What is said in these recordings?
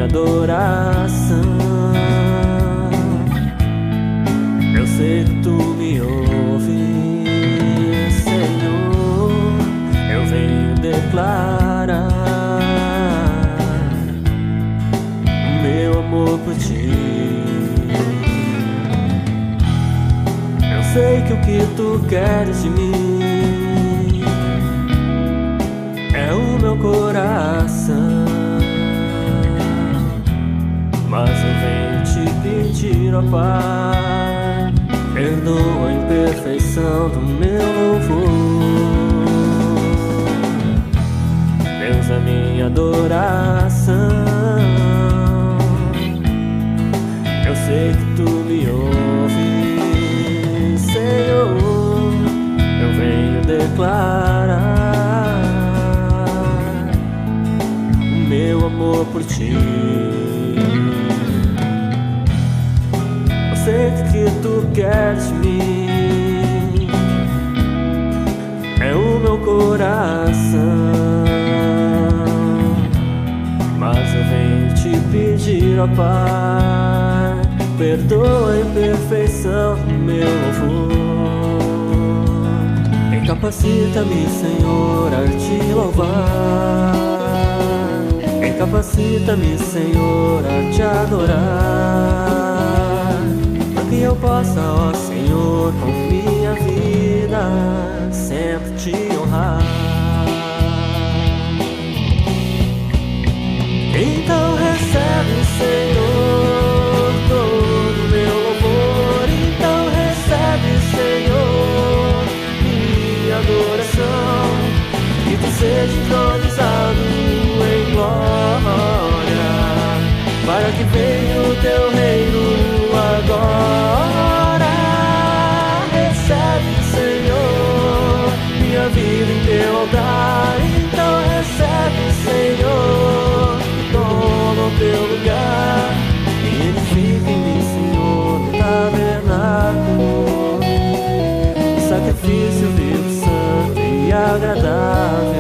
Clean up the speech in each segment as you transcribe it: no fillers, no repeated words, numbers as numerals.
adoração. Eu sei que tu me ouves, Senhor. Eu venho declarar o meu amor por ti. Eu sei que o que tu queres de mim é o meu coração, mas eu venho te pedir, ó Pai, perdoa a imperfeição do meu louvor. Deus é minha adoração. Eu sei que tu me ouves, Senhor. Eu venho declarar o meu amor por ti. Eu sei que o que tu queres de mim é o meu coração, mas eu venho te pedir, ó Pai, perdoa a imperfeição do meu louvor. Incapacita-me, Senhor, a te louvar. Incapacita-me, Senhor, a te adorar, para que eu possa, ó Senhor, com minha vida sempre te honrar. Então recebe, Senhor, todo meu louvor. Então recebe, Senhor, minha adoração. Que tu seja entronizado em glória, para que venha o teu reino agora. Recebe, Senhor, minha vida em teu altar. Então recebe, Senhor, toma o teu lugar e edifica em mim, Senhor, no tabernáculo, um sacrifício vivo, santo e agradável.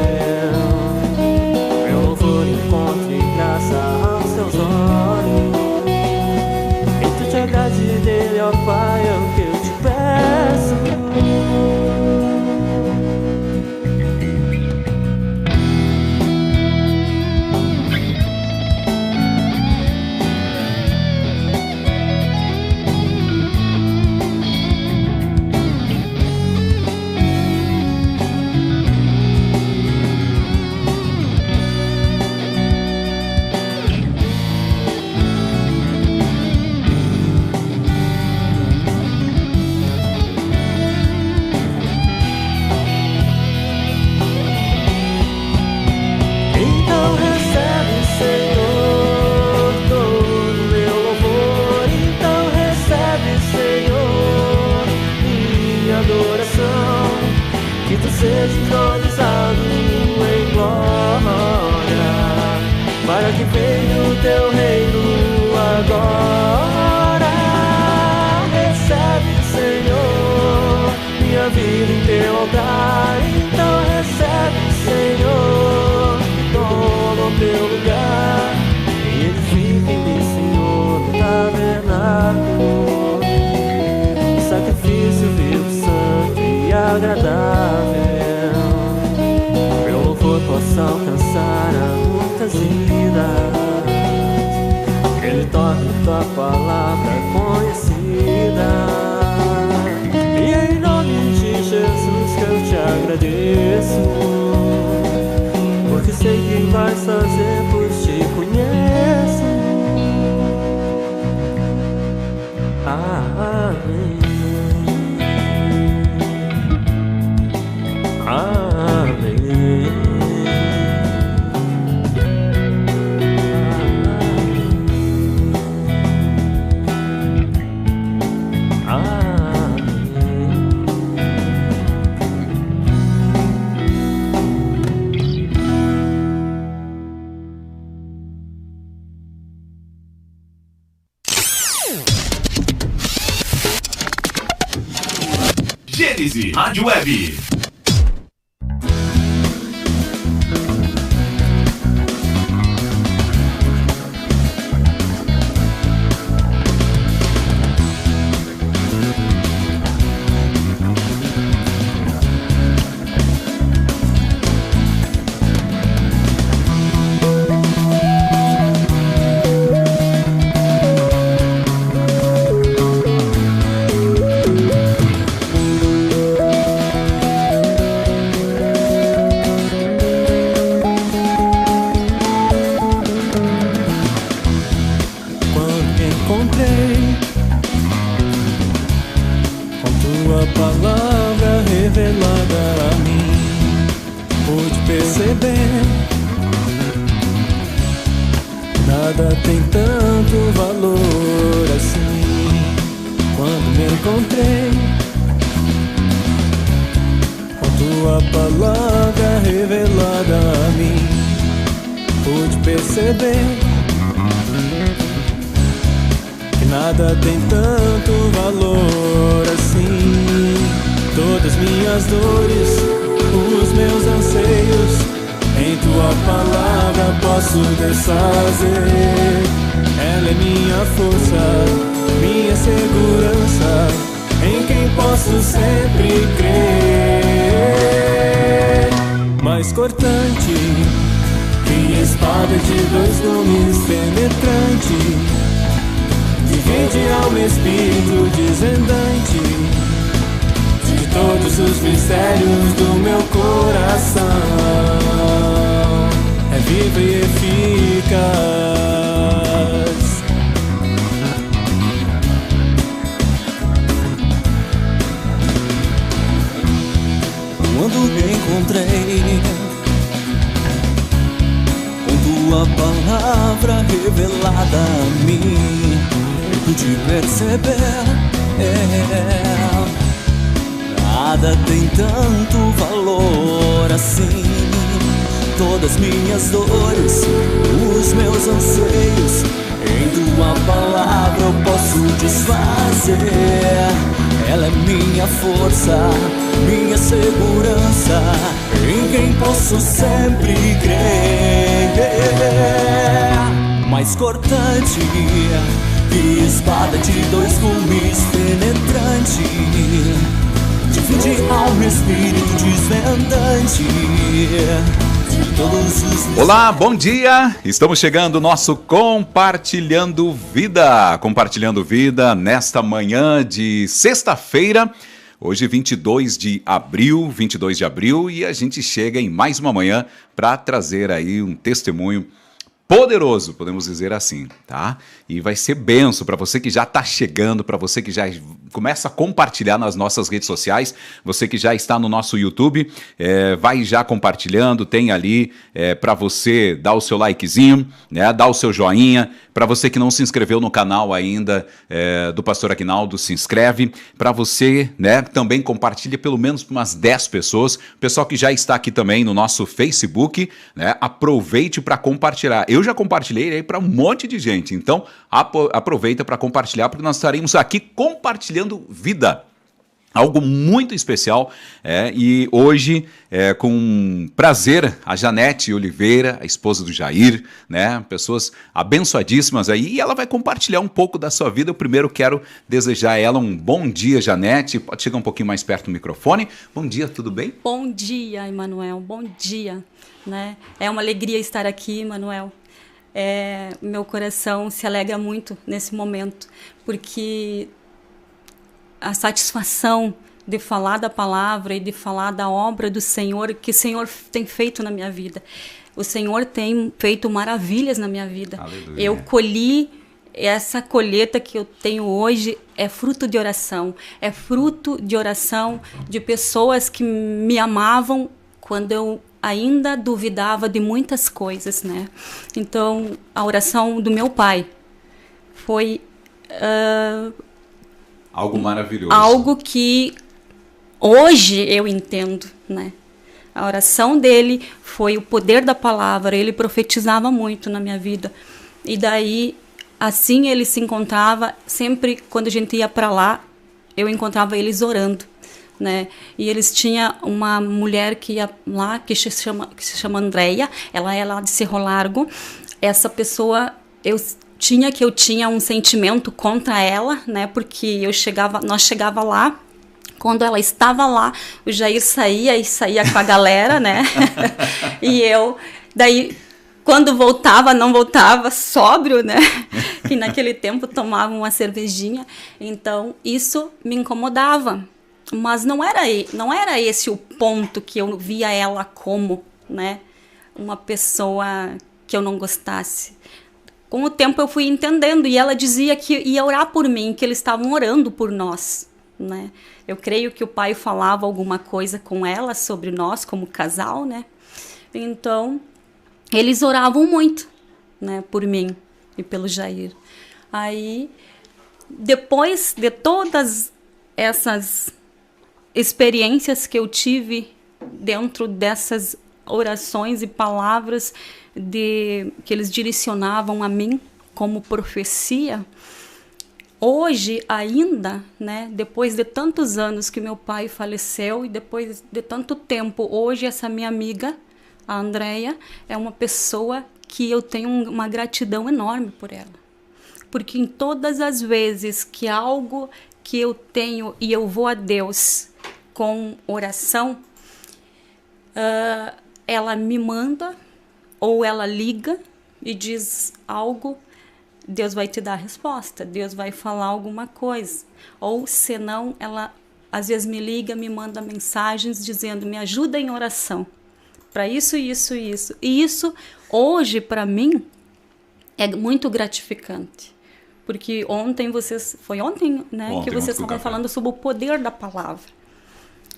Meu louvor encontre graça aos teus olhos, e tu te agrade dele, ó Pai, é o que eu te peço. Seja entronizado em glória, para que venha o teu reino agora. Recebe, Senhor, minha vida em teu altar. Então recebe, Senhor, toma o teu lugar e edifica em mim, Senhor, no tabernáculo, um sacrifício vivo, santo e agradável. Possa alcançar a muitas vidas, ele torna tua palavra conhecida. E é em nome de Jesus que eu te agradeço, porque sei que vais fazer, pois te conheço. Amém. Amém. Gênese Rádio Web. perceber, nada tem tanto valor assim. Quando me encontrei com tua palavra revelada a mim, pude perceber que nada tem tanto valor assim. Todas minhas dores, os meus anseios, em tua palavra posso desfazer. Ela é minha força, minha segurança, em quem posso sempre crer. Mais cortante que espada de dois gumes, penetrante, divide alma e espírito, desvendante de todos os mistérios do meu coração. É viva e eficaz. Quando me encontrei com tua palavra revelada a mim, eu pude perceber, nada tem tanto valor assim. Todas minhas dores, os meus anseios, em tua palavra eu posso desfazer. Ela é minha força, minha segurança, em quem posso sempre crer. Mais cortante que espada de dois gumes, penetrante, divide alma e espírito, desvendante. Olá, bom dia! Estamos chegando no nosso Compartilhando Vida. Compartilhando Vida nesta manhã de sexta-feira, hoje 22 de abril, e a gente chega em mais uma manhã para trazer aí um testemunho poderoso, podemos dizer assim, tá? E vai ser benção para você que já está chegando, para você que já começa a compartilhar nas nossas redes sociais, você que já está no nosso YouTube, vai já compartilhando, tem ali para você dar o seu likezinho, né? Dar o seu joinha. Para você que não se inscreveu no canal ainda do Pastor Aguinaldo, se inscreve. Para você, né, também compartilha pelo menos para umas 10 pessoas. O pessoal que já está aqui também no nosso Facebook, né, aproveite para compartilhar. Eu já compartilhei aí para um monte de gente, então aproveita para compartilhar, porque nós estaremos aqui compartilhando vida. Algo muito especial, e hoje, com prazer, a Janete Oliveira, a esposa do Jair, né, pessoas abençoadíssimas aí, e ela vai compartilhar um pouco da sua vida. Eu primeiro quero desejar a ela um bom dia, Janete. Pode chegar um pouquinho mais perto do microfone. Bom dia, tudo bem? Bom dia, Emanuel, bom dia. Né? É uma alegria estar aqui, Emanuel. Meu coração se alegra muito nesse momento, porque a satisfação de falar da palavra e de falar da obra do Senhor, que o Senhor tem feito na minha vida. O Senhor tem feito maravilhas na minha vida. Aleluia. Eu colhi, essa colheita que eu tenho hoje é fruto de oração. É fruto de oração de pessoas que me amavam quando eu ainda duvidava de muitas coisas, né? Então, a oração do meu pai foi algo maravilhoso. Algo que hoje eu entendo, né? A oração dele foi o poder da palavra. Ele profetizava muito na minha vida. E daí, assim ele se encontrava, sempre quando a gente ia para lá, eu encontrava eles orando, né? E eles tinham uma mulher que ia lá, que se chama Andréia. Ela é lá de Cerro Largo. Essa pessoa, eu tinha um sentimento contra ela, né? Porque nós chegava lá, quando ela estava lá, o Jair saía com a galera, né? E eu, daí, quando voltava, não voltava sóbrio, né? Que naquele tempo tomava uma cervejinha. Então, isso me incomodava. Mas não era esse o ponto que eu via ela como, né? Uma pessoa que eu não gostasse. Com o tempo eu fui entendendo, e ela dizia que ia orar por mim, que eles estavam orando por nós, né? Eu creio que o pai falava alguma coisa com ela sobre nós como casal, né? Então, eles oravam muito, né, por mim e pelo Jair. Aí, depois de todas essas experiências que eu tive dentro dessas orações e palavras que eles direcionavam a mim como profecia, hoje ainda, né, depois de tantos anos que meu pai faleceu e depois de tanto tempo, hoje essa minha amiga, a Andréia, é uma pessoa que eu tenho uma gratidão enorme por ela. Porque em todas as vezes que algo que eu tenho e eu vou a Deus com oração, ela me manda ou ela liga e diz algo, Deus vai te dar a resposta, Deus vai falar alguma coisa. Ou senão, ela às vezes me liga, me manda mensagens dizendo, me ajuda em oração para isso, isso e isso. E isso, hoje, para mim, é muito gratificante. Porque foi ontem, né, que vocês estavam falando sobre o poder da palavra.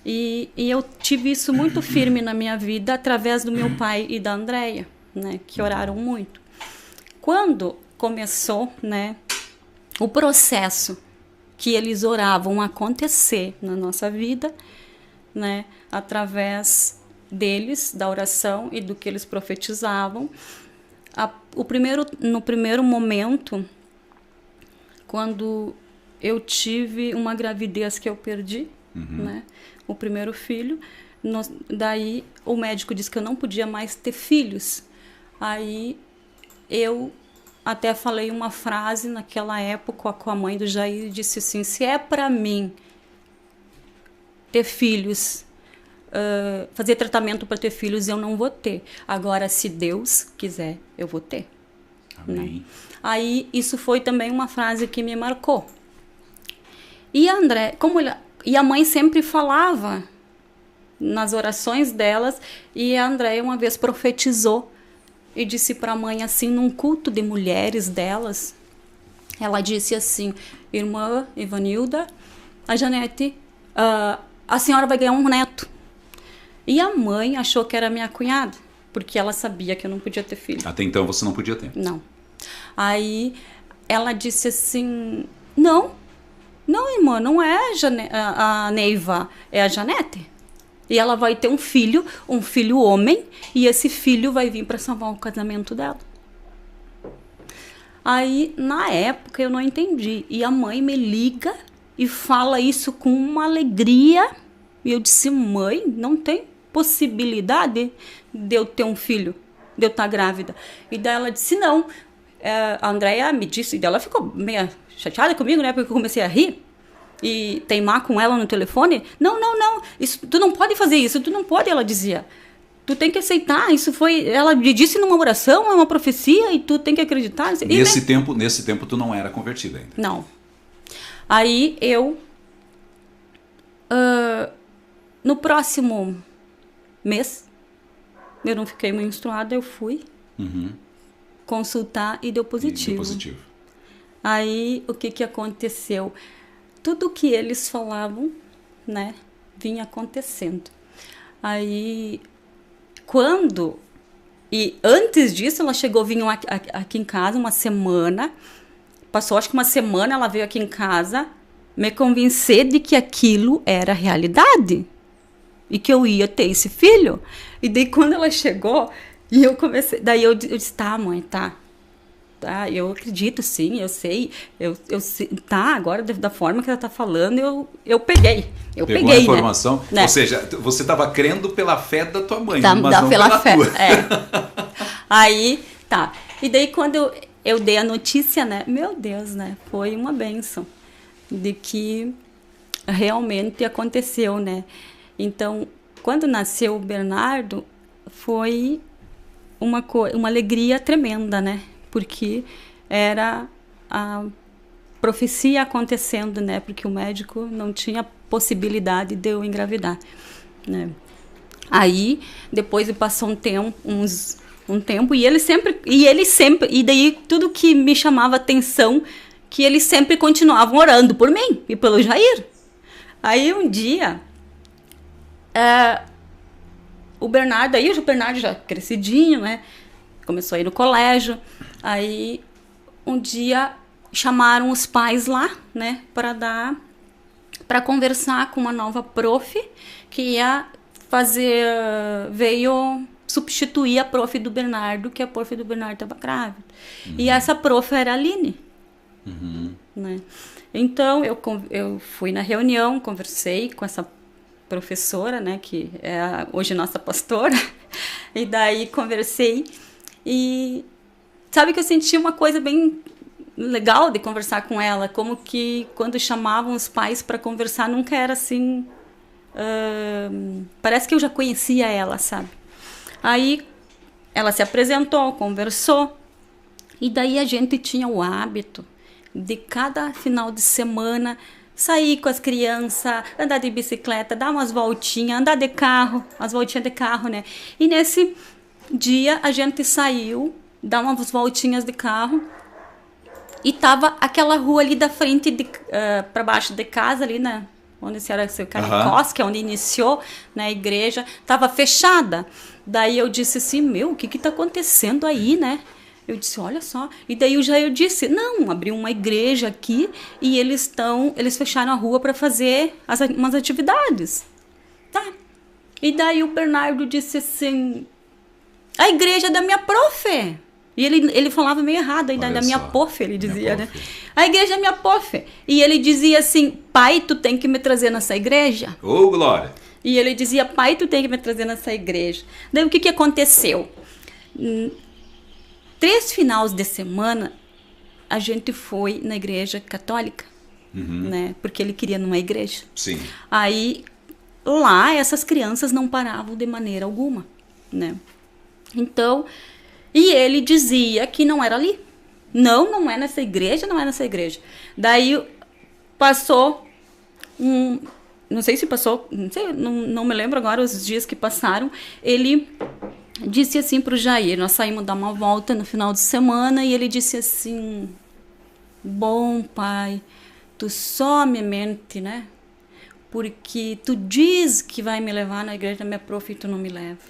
E eu tive isso muito firme na minha vida através do meu pai e da Andréia, né, que oraram muito. Quando começou, né, o processo que eles oravam acontecer na nossa vida, né, através deles, da oração e do que eles profetizavam, no primeiro momento, quando eu tive uma gravidez que eu perdi, né, o primeiro filho, daí o médico disse que eu não podia mais ter filhos. Aí eu até falei uma frase naquela época com a mãe do Jair e disse assim, se é para mim ter filhos, fazer tratamento para ter filhos, eu não vou ter. Agora, se Deus quiser, eu vou ter. Amém. Né? Aí, isso foi também uma frase que me marcou. E a André, e a mãe sempre falava nas orações delas, e a Andréia uma vez profetizou e disse para a mãe assim, num culto de mulheres delas, ela disse assim, irmã Ivanilda, a Janete, a senhora vai ganhar um neto. E a mãe achou que era minha cunhada, porque ela sabia que eu não podia ter filho. Até então você não podia ter? Não. Aí ela disse assim, não, irmã, não é a Neiva, é a Janete. E ela vai ter um filho homem, e esse filho vai vir para salvar o casamento dela. Aí, na época, eu não entendi. E a mãe me liga e fala isso com uma alegria. E eu disse, mãe, não tem possibilidade de eu ter um filho, de eu estar grávida. E daí ela disse, não. A Andréia me disse, e ela ficou meio chateada comigo, né? Porque eu comecei a rir. E teimar com ela no telefone, não, isso, tu não pode fazer isso, tu não pode, ela dizia, tu tem que aceitar, isso foi, ela me disse numa oração, é uma profecia, e tu tem que acreditar. Nesse tempo tu não era convertida ainda? Não. Aí eu, no próximo mês, eu não fiquei menstruada, eu fui consultar e deu positivo. Deu positivo. Aí, o que aconteceu? Tudo que eles falavam, né, vinha acontecendo. Aí, e antes disso, ela chegou, vinham aqui em casa uma semana, passou acho que uma semana, ela veio aqui em casa me convencer de que aquilo era realidade e que eu ia ter esse filho. E daí, quando ela chegou, e eu comecei, daí eu disse, tá, mãe, tá, eu acredito, sim, eu sei, tá, agora da forma que ela tá falando, eu peguei. Pegou a informação, né? Ou seja, você estava crendo pela fé da tua mãe, mas não pela fé. Tua. Aí, tá, e daí quando eu dei a notícia, né, meu Deus, né, foi uma bênção de que realmente aconteceu, né. Então, quando nasceu o Bernardo, foi uma alegria tremenda, né, porque era a profecia acontecendo, né? Porque o médico não tinha possibilidade de eu engravidar, né? Aí, depois passou um tempo, e daí tudo que me chamava atenção, que eles sempre continuavam orando por mim e pelo Jair. Aí um dia, o Bernardo, aí o Bernardo já crescidinho, né? Começou a ir no colégio. Aí um dia chamaram os pais lá, né? Para conversar com uma nova prof que ia veio substituir a prof do Bernardo, que a prof do Bernardo estava grávida. E essa prof era a Aline. Né? Então eu fui na reunião, conversei com essa professora, né, que é hoje nossa pastora, e daí conversei e sabe que eu senti uma coisa bem legal de conversar com ela, como que quando chamavam os pais para conversar nunca era assim, parece que eu já conhecia ela, sabe? Aí ela se apresentou, conversou, e daí a gente tinha o hábito de cada final de semana sair com as crianças, andar de bicicleta, dar umas voltinhas, andar de carro, as voltinhas de carro, né? E nesse dia a gente saiu, dar umas voltinhas de carro, e tava aquela rua ali da frente, para baixo de casa, ali, né? Onde era o Caricós, que é onde iniciou, né, a igreja, tava fechada. Daí eu disse assim, o que tá acontecendo aí, né? Eu disse, olha só. E daí o Jair disse, não, abriu uma igreja aqui e eles fecharam a rua para fazer umas atividades. Tá. E daí o Bernardo disse assim, a igreja é da minha prof. E ele falava meio errado ainda, da minha prof, ele dizia, né? A igreja é minha prof. E ele dizia assim, pai, tu tem que me trazer nessa igreja. Ô, Glória! E ele dizia, pai, tu tem que me trazer nessa igreja. Daí o que aconteceu? 3 finais de semana, a gente foi na igreja católica, né? Porque ele queria numa igreja. Sim. Aí, lá, essas crianças não paravam de maneira alguma, né? Então, e ele dizia que não era ali. Não é nessa igreja, não é nessa igreja. Daí, passou não sei se passou, não me lembro agora os dias que passaram, ele disse assim pro Jair, nós saímos dar uma volta no final de semana e ele disse assim, bom pai, tu só me mente, né? Porque tu diz que vai me levar na igreja da minha prof e tu não me leva.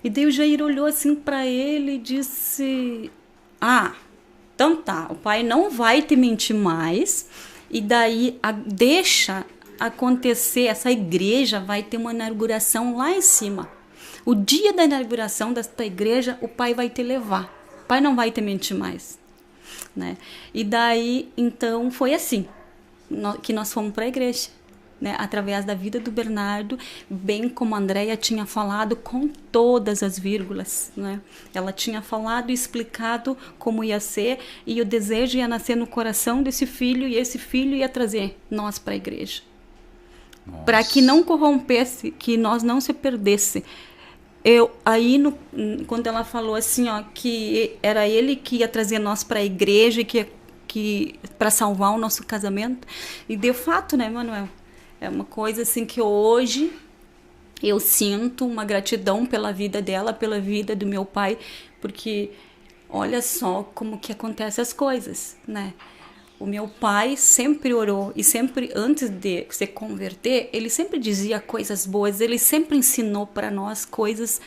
E daí o Jair olhou assim para ele e disse, então tá, o pai não vai te mentir mais e daí deixa acontecer, essa igreja vai ter uma inauguração lá em cima. O dia da inauguração desta igreja, o pai vai te levar. O pai não vai te mentir mais. Né? E daí, então, foi assim que nós fomos para a igreja. Né? Através da vida do Bernardo, bem como a Andréia tinha falado, com todas as vírgulas. Né? Ela tinha falado e explicado como ia ser, e o desejo ia nascer no coração desse filho, e esse filho ia trazer nós para a igreja. Para que não corrompesse, que nós não se perdesse. Quando ela falou assim, que era ele que ia trazer nós para a igreja, que para salvar o nosso casamento, e de fato, né, Manuel? É uma coisa assim que hoje eu sinto uma gratidão pela vida dela, pela vida do meu pai, porque olha só como que acontecem as coisas, né? O meu pai sempre orou e sempre, antes de se converter, ele sempre dizia coisas boas, ele sempre ensinou para nós coisas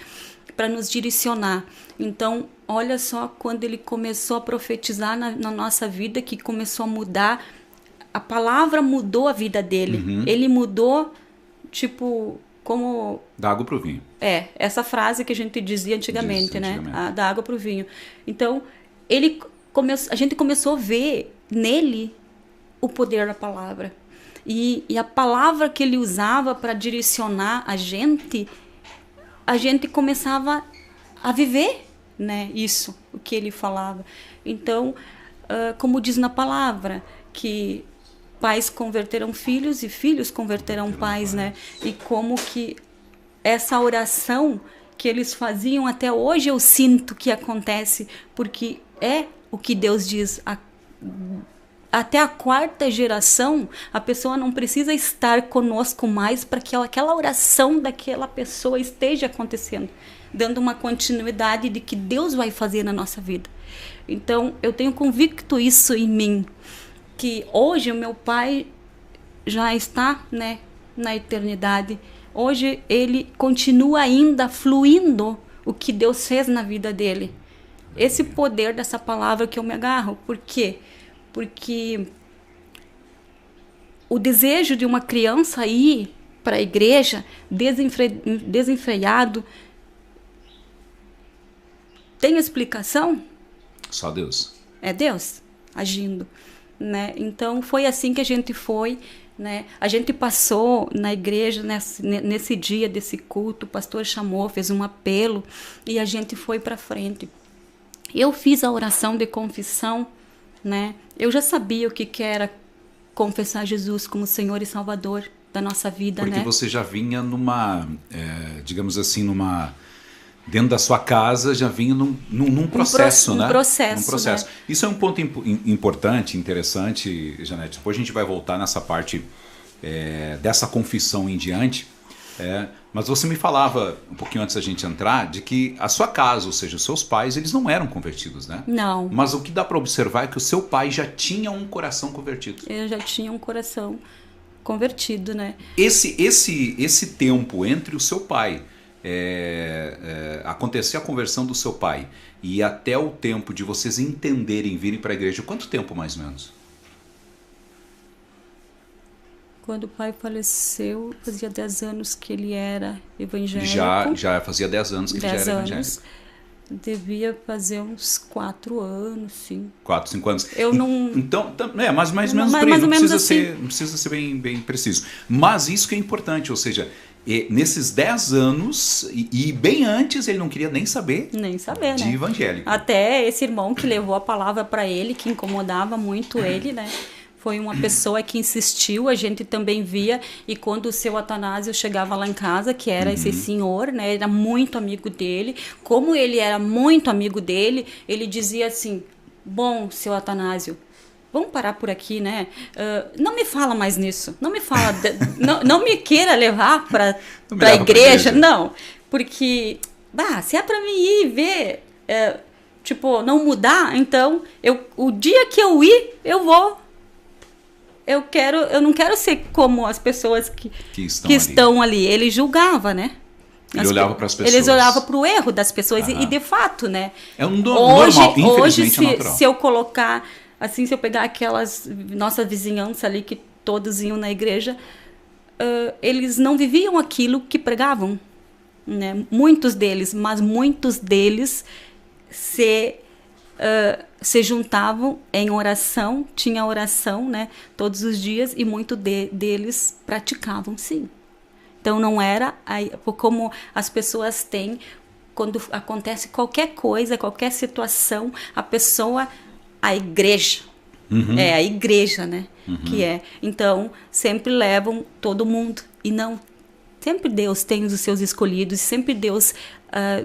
para nos direcionar. Então, olha só quando ele começou a profetizar na nossa vida, que começou a mudar, a palavra mudou a vida dele. Ele mudou, tipo, como... Da água pro vinho. Essa frase que a gente dizia antigamente, né? Da água pro vinho. Então, a gente começou a ver nele o poder da palavra. E a palavra que ele usava para direcionar a gente começava a viver, né, isso, o que ele falava. Então, como diz na palavra, que pais converterão filhos e filhos converterão pais, né? E como que essa oração que eles faziam até hoje eu sinto que acontece, porque é o que Deus diz, até a 4ª geração, a pessoa não precisa estar conosco mais para que aquela oração daquela pessoa esteja acontecendo, dando uma continuidade de que Deus vai fazer na nossa vida. Então, eu tenho convicto isso em mim, que hoje o meu pai já está, né, na eternidade, Hoje ele continua ainda fluindo o que Deus fez na vida dele. Esse poder dessa palavra que eu me agarro. Por quê? Porque o desejo de uma criança ir para a igreja desenfreado tem explicação? Só Deus. É Deus agindo, né? Então foi assim que a gente foi, né? A gente passou na igreja nesse dia desse culto, o pastor chamou, fez um apelo e a gente foi para frente. Eu fiz a oração de confissão, né? Eu já sabia o que era confessar Jesus como Senhor e Salvador da nossa vida, Porque né? você já vinha numa, digamos assim, dentro da sua casa, já vinha num processo, né? Um processo. Né? Isso é um ponto importante, interessante, Janete. Depois a gente vai voltar nessa parte dessa confissão em diante. Mas você me falava, um pouquinho antes da gente entrar, de que a sua casa, ou seja, os seus pais, eles não eram convertidos, né? Não. Mas o que dá para observar é que o seu pai já tinha um coração convertido. Eu já tinha um coração convertido, né? Esse tempo entre o seu pai, acontecer a conversão do seu pai e até o tempo de vocês entenderem, virem para a igreja, quanto tempo mais ou menos? Quando o pai faleceu, fazia 10 anos que ele era evangélico. Já fazia 10 anos que ele já era evangélico. Devia fazer uns 4 anos, sim. 4, 5 anos. Eu não... Então, mais ou menos por aí, não precisa ser bem preciso. Mas isso que é importante, ou seja, nesses 10 anos, e bem antes, ele não queria nem saber de evangélico. Até esse irmão que levou a palavra para ele, que incomodava muito ele, né? Foi uma pessoa que insistiu, a gente também via, e quando o seu Atanásio chegava lá em casa, que era esse senhor, né, era muito amigo dele, como ele era muito amigo dele, ele dizia assim, bom, seu Atanásio, vamos parar por aqui, né, não me fala mais nisso, não me fala, não me queira levar para a igreja, não, porque, se é para mim ir ver, não mudar, então, o dia que eu ir, eu vou. Eu não quero ser como as pessoas que estão ali. Ele julgava, né? Ele olhava para as pessoas. Ele olhava para o erro das pessoas e de fato, né? É um normal, infelizmente hoje, é natural. Se eu colocar, assim, se eu pegar aquelas nossa vizinhança ali que todos iam na igreja, eles não viviam aquilo que pregavam, né? Muitos deles se juntavam em oração, tinha oração, né, todos os dias, e muitos deles praticavam, sim. Então não era como as pessoas têm quando acontece qualquer coisa, qualquer situação, a igreja, é a igreja, né, que é. Então sempre levam todo mundo, e não, sempre Deus tem os seus escolhidos, sempre Deus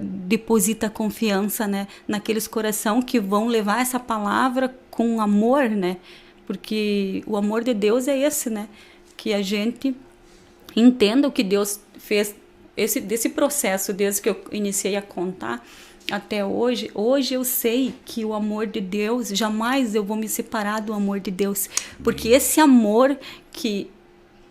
deposita confiança, né, naqueles corações que vão levar essa palavra com amor, né, porque o amor de Deus é esse, né, que a gente entenda o que Deus fez desse processo, desde que eu iniciei a contar até hoje. Hoje eu sei que o amor de Deus, jamais eu vou me separar do amor de Deus, porque esse amor que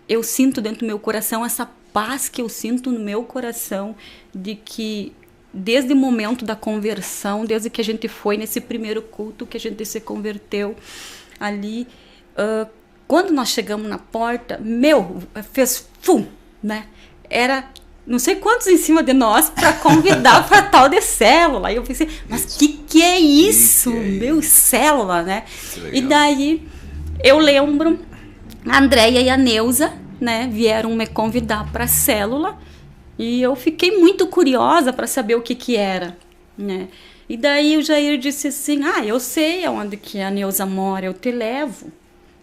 eu sinto dentro do meu coração, essa paz que eu sinto no meu coração, de que desde o momento da conversão, desde que a gente foi nesse primeiro culto, que a gente se converteu ali, quando nós chegamos na porta, fez fum, né? Era não sei quantos em cima de nós para convidar para tal de célula. E eu pensei, mas que é isso? Célula, né? E daí eu lembro, a Andréia e a Neuza, né, vieram me convidar para a célula, e eu fiquei muito curiosa para saber o que era, né? E daí o Jair disse assim, eu sei onde que a Neuza mora, eu te levo,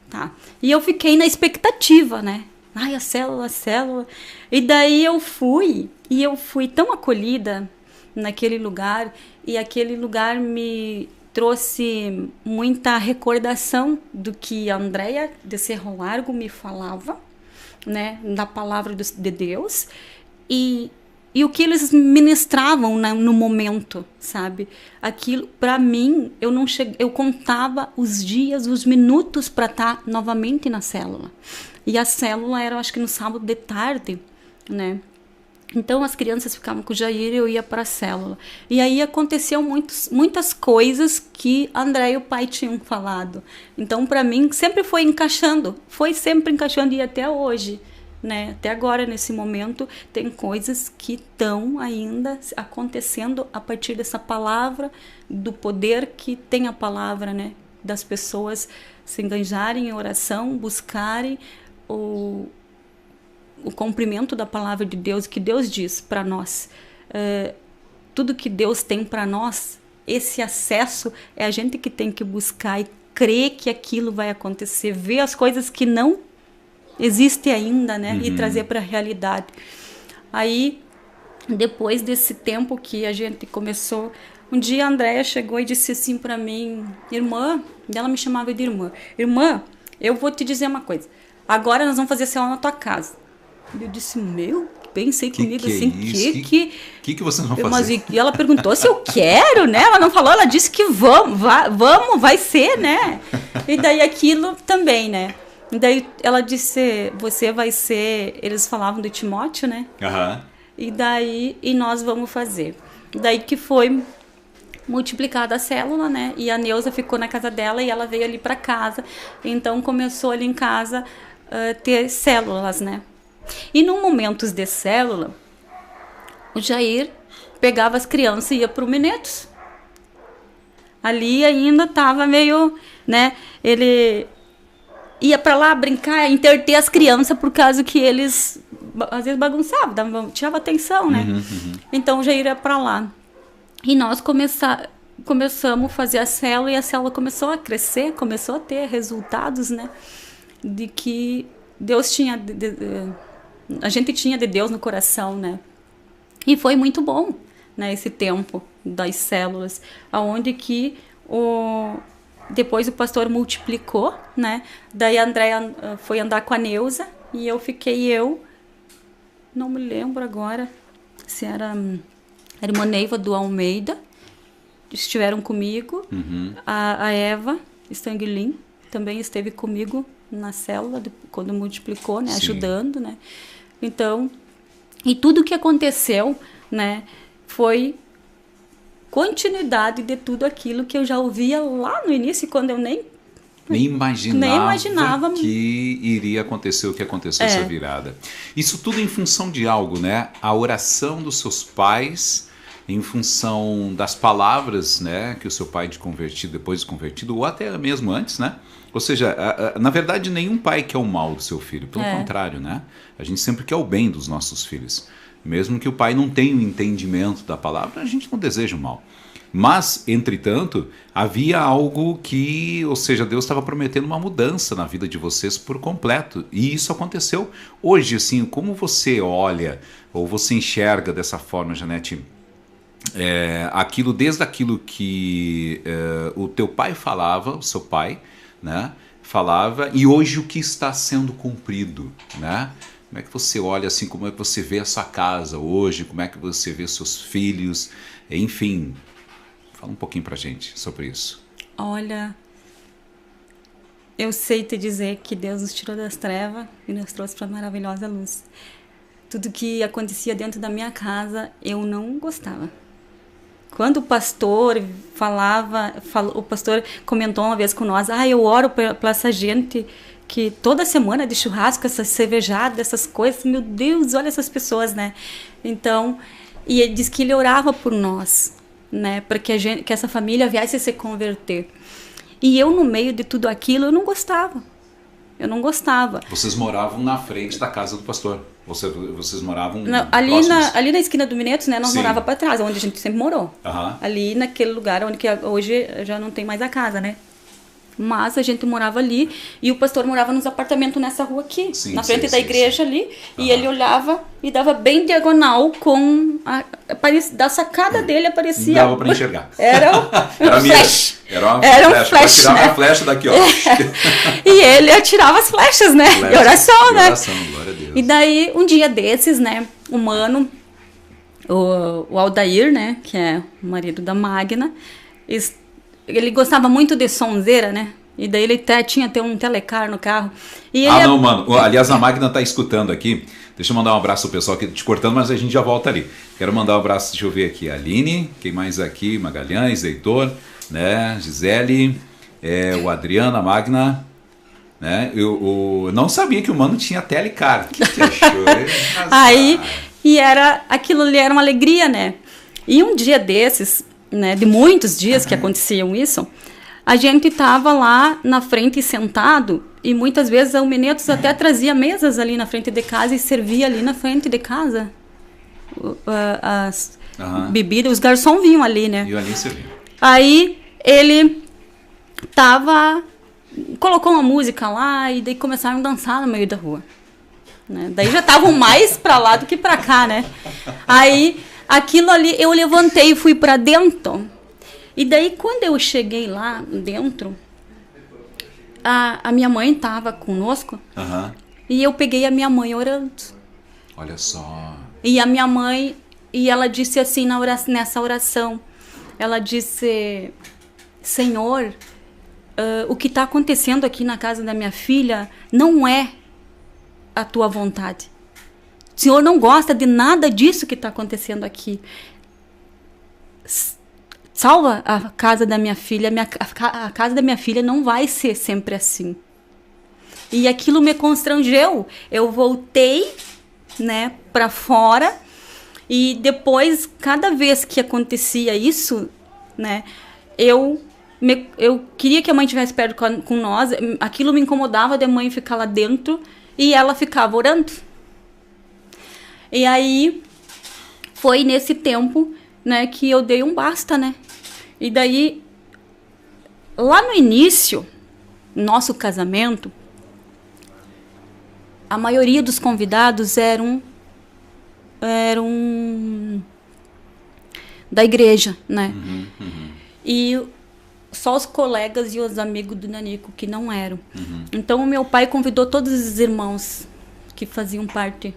tá? E eu fiquei na expectativa, né? A célula. E daí eu fui tão acolhida naquele lugar, e aquele lugar me trouxe muita recordação do que a Andréia de Cerro Largo me falava, né, da palavra de Deus, e o que eles ministravam no momento, sabe? Aquilo, para mim, eu contava os dias, os minutos para estar novamente na célula. E a célula era, acho que no sábado de tarde, né? Então as crianças ficavam com o Jair e eu ia para a célula. E aí aconteceu muitas coisas que André e o pai tinham falado. Então para mim sempre foi sempre encaixando e até hoje, né? Até agora nesse momento tem coisas que estão ainda acontecendo a partir dessa palavra, do poder que tem a palavra, né? Das pessoas se engajarem em oração, buscarem o cumprimento da palavra de Deus, que Deus diz para nós. Tudo que Deus tem para nós, esse acesso é a gente que tem que buscar e crer que aquilo vai acontecer, ver as coisas que não existem ainda, né? E trazer para a realidade. Aí, depois desse tempo que a gente começou, um dia a Andréia chegou e disse assim para mim, irmã, ela me chamava de irmã, eu vou te dizer uma coisa, agora nós vamos fazer célula na tua casa. Eu disse, pensei comigo assim, que vocês vão fazer? E ela perguntou se eu quero, né? Ela não falou, ela disse que vamos, vai ser, né? E daí aquilo também, né? E daí ela disse, você vai ser, eles falavam do Timóteo, né? E nós vamos fazer. Daí que foi multiplicada a célula, né? E a Neuza ficou na casa dela e ela veio ali para casa. Então começou ali em casa ter células, né? E num momentos de célula, o Jair pegava as crianças e ia para o Minetos. Ali ainda estava meio, né? Ele ia para lá brincar, interter as crianças por causa que eles às vezes bagunçavam, tirava atenção, né? Então o Jair ia para lá. E nós começamos a fazer a célula e a célula começou a crescer, começou a ter resultados, né? De que Deus tinha... a gente tinha de Deus no coração, né? E foi muito bom, né? Esse tempo das células, aonde que depois o pastor multiplicou, né? Daí a Andréia foi andar com a Neuza e não me lembro agora se era a irmã Neiva do Almeida, estiveram comigo, a Eva Stanguilin também esteve comigo na célula, quando multiplicou, né? Sim. Ajudando, né? Então, e tudo que aconteceu, né? Foi continuidade de tudo aquilo que eu já ouvia lá no início, quando eu nem imaginava que iria acontecer o que aconteceu essa virada. Isso tudo em função de algo, né? A oração dos seus pais, em função das palavras, né, que o seu pai depois de convertido, ou até mesmo antes, né? Ou seja, na verdade, nenhum pai quer o mal do seu filho. Pelo contrário, né? A gente sempre quer o bem dos nossos filhos. Mesmo que o pai não tenha o entendimento da palavra, a gente não deseja o mal. Mas, entretanto, havia algo que, ou seja, Deus estava prometendo uma mudança na vida de vocês por completo. E isso aconteceu. Hoje, assim, como você olha, ou você enxerga dessa forma, Janete, desde aquilo que o teu pai falava, o seu pai, né, falava, e hoje o que está sendo cumprido, né? Como é que você olha assim, como é que você vê a sua casa hoje, como é que você vê seus filhos, enfim, fala um pouquinho pra gente sobre isso. Olha, eu sei te dizer que Deus nos tirou das trevas e nos trouxe para a maravilhosa luz. Tudo que acontecia dentro da minha casa, eu não gostava. Quando o pastor o pastor comentou uma vez com nós, eu oro para essa gente que toda semana de churrasco, essas cervejadas, essas coisas, meu Deus, olha essas pessoas, né? Então, e ele disse que ele orava por nós, né? Para que essa família viesse a se converter. E eu, no meio de tudo aquilo, eu não gostava. Vocês moravam na frente da casa do pastor? Vocês moravam ali na esquina do Minetos, né? Nós morava para trás, onde a gente sempre morou. Uhum. Ali naquele lugar onde que hoje já não tem mais a casa, né? Mas a gente morava ali e o pastor morava nos apartamentos nessa rua aqui, na frente da igreja ali. E ele olhava e dava bem diagonal da sacada dele aparecia... Não dava para enxergar. Era um flash. Era um flash, pode tirar uma flecha daqui, ó. E ele atirava as flechas, né? De oração, né? Glória a Deus. E daí, um dia desses, né? O mano, o Aldair, né? Que é o marido da Magna, ele gostava muito de sonzeira, né? E daí ele tinha um telecar no carro. E ele não, mano. Aliás, a Magna tá escutando aqui. Deixa eu mandar um abraço pro pessoal aqui, te cortando, mas a gente já volta ali. Quero mandar um abraço, deixa eu ver aqui, a Aline, quem mais aqui? Magalhães, Heitor, né? Gisele, o Adriana, a Magna, né? Eu não sabia que o Mano tinha telecar. O que você achou? Aí, e aquilo ali era uma alegria, né? E um dia desses, né, de muitos dias que aconteciam isso, a gente estava lá na frente sentado e muitas vezes o Menetos até trazia mesas ali na frente de casa e servia ali na frente de casa as bebidas, os garçons vinham ali, né? E ali servia. Aí ele colocou uma música lá e daí começaram a dançar no meio da rua, né? Daí já estavam mais para lá do que para cá, né? Aí aquilo ali, eu levantei e fui para dentro. E daí, quando eu cheguei lá dentro, a minha mãe estava conosco. E eu peguei a minha mãe orando. Olha só. E a minha mãe, e ela disse assim nessa oração, ela disse: Senhor, o que está acontecendo aqui na casa da minha filha não é a tua vontade. O Senhor não gosta de nada disso que está acontecendo aqui. Salva a casa da minha filha. A casa da minha filha não vai ser sempre assim. E aquilo me constrangeu. Eu voltei, né, para fora. E depois, cada vez que acontecia isso, né, eu queria que a mãe estivesse perto com nós. Aquilo me incomodava de a mãe ficar lá dentro e ela ficava orando. E aí, foi nesse tempo, né, que eu dei um basta, né? E daí, lá no início, nosso casamento, a maioria dos convidados eram da igreja, né? E só os colegas e os amigos do Nanico que não eram. Então, o meu pai convidou todos os irmãos que faziam parte,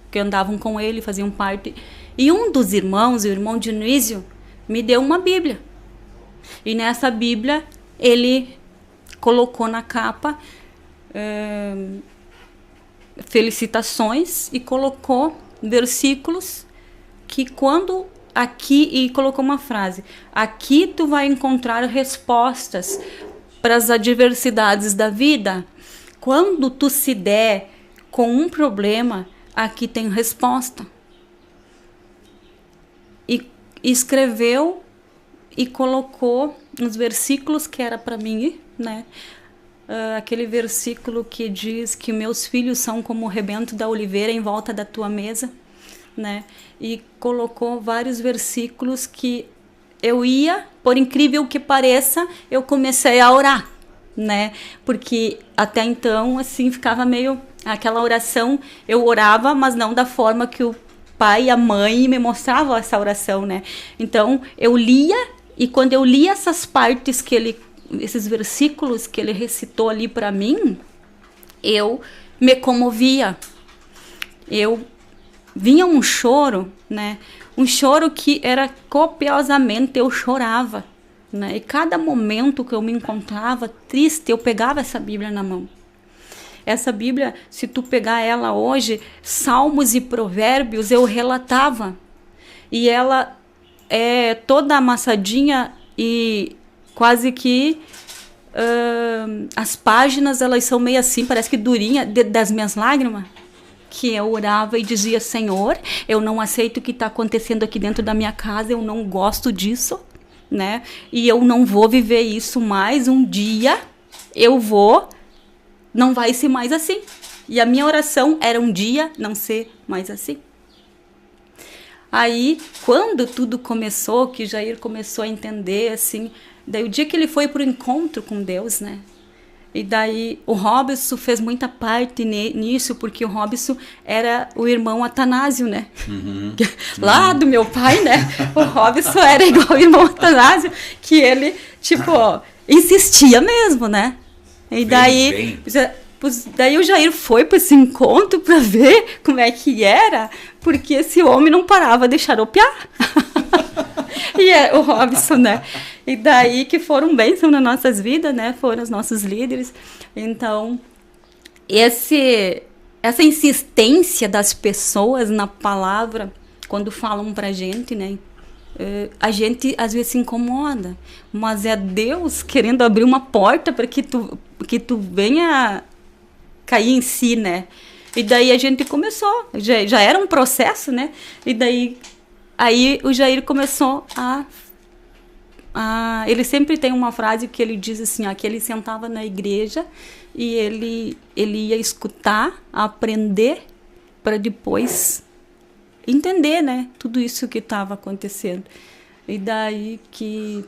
que andavam com ele, faziam parte. E um dos irmãos, o irmão Dionísio, me deu uma Bíblia. E nessa Bíblia, ele colocou na capa felicitações e colocou versículos que quando aqui, e colocou uma frase: aqui tu vai encontrar respostas para as adversidades da vida. Quando tu se der com um problema, aqui tem resposta. E escreveu e colocou uns versículos que era para mim, né? Aquele versículo que diz que meus filhos são como o rebento da oliveira em volta da tua mesa, né? E colocou vários versículos que eu ia, por incrível que pareça, eu comecei a orar, né? Porque até então, assim, ficava meio... Aquela oração, eu orava, mas não da forma que o pai e a mãe me mostravam essa oração, né? Então, eu lia, e quando eu lia essas partes esses versículos que ele recitou ali para mim, eu me comovia. Vinha um choro, né? Um choro que era copiosamente, eu chorava, né? E cada momento que eu me encontrava triste, eu pegava essa Bíblia na mão. Essa Bíblia, se tu pegar ela hoje, Salmos e Provérbios, eu relatava. E ela é toda amassadinha e quase que as páginas, elas são meio assim, parece que durinha, das minhas lágrimas. Que eu orava e dizia: Senhor, eu não aceito o que está acontecendo aqui dentro da minha casa, eu não gosto disso, né? E eu não vou viver isso mais. Um dia não vai ser mais assim. E a minha oração era um dia não ser mais assim. Aí, quando tudo começou, que Jair começou a entender, assim, daí o dia que ele foi para o encontro com Deus, né? E daí o Robson fez muita parte nisso, porque o Robson era o irmão Atanásio, né? Lá do meu pai, né? O Robson era igual o irmão Atanásio, que ele, tipo, insistia mesmo, né? E daí, daí o Jair foi para esse encontro para ver como é que era, porque esse homem não parava de xaropear. E o Robson, né? E daí que foram bênçãos nas nossas vidas, né? Foram os nossos líderes. Então, essa insistência das pessoas na palavra, quando falam pra gente, né? A gente às vezes se incomoda, mas é Deus querendo abrir uma porta para que tu venha cair em si, né? E daí a gente começou, já era um processo, né? E daí aí o Jair começou ele sempre tem uma frase que ele diz assim, ó, que ele sentava na igreja e ele ia escutar, aprender, para depois entender, né, tudo isso que estava acontecendo. E daí que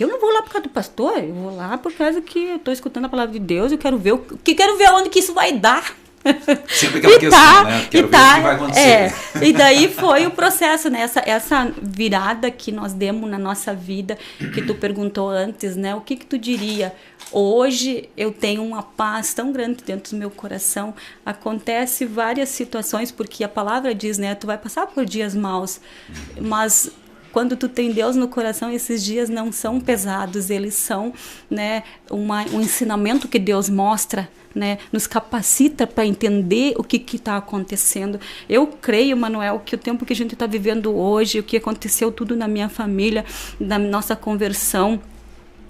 eu não vou lá por causa do pastor, eu vou lá por causa que eu estou escutando a palavra de Deus, eu quero ver onde que isso vai dar. Sempre aquela questão, né? Quero ver o que vai acontecer. E daí foi o processo, né? Essa virada que nós demos na nossa vida, que tu perguntou antes, né? O que tu diria? Hoje eu tenho uma paz tão grande dentro do meu coração. Acontece várias situações, porque a palavra diz, né? Tu vai passar por dias maus, mas quando tu tem Deus no coração, esses dias não são pesados, eles são, né, um ensinamento que Deus mostra, né, nos capacita para entender o que está acontecendo. Eu creio, Manuel, que o tempo que a gente está vivendo hoje, o que aconteceu tudo na minha família, na nossa conversão,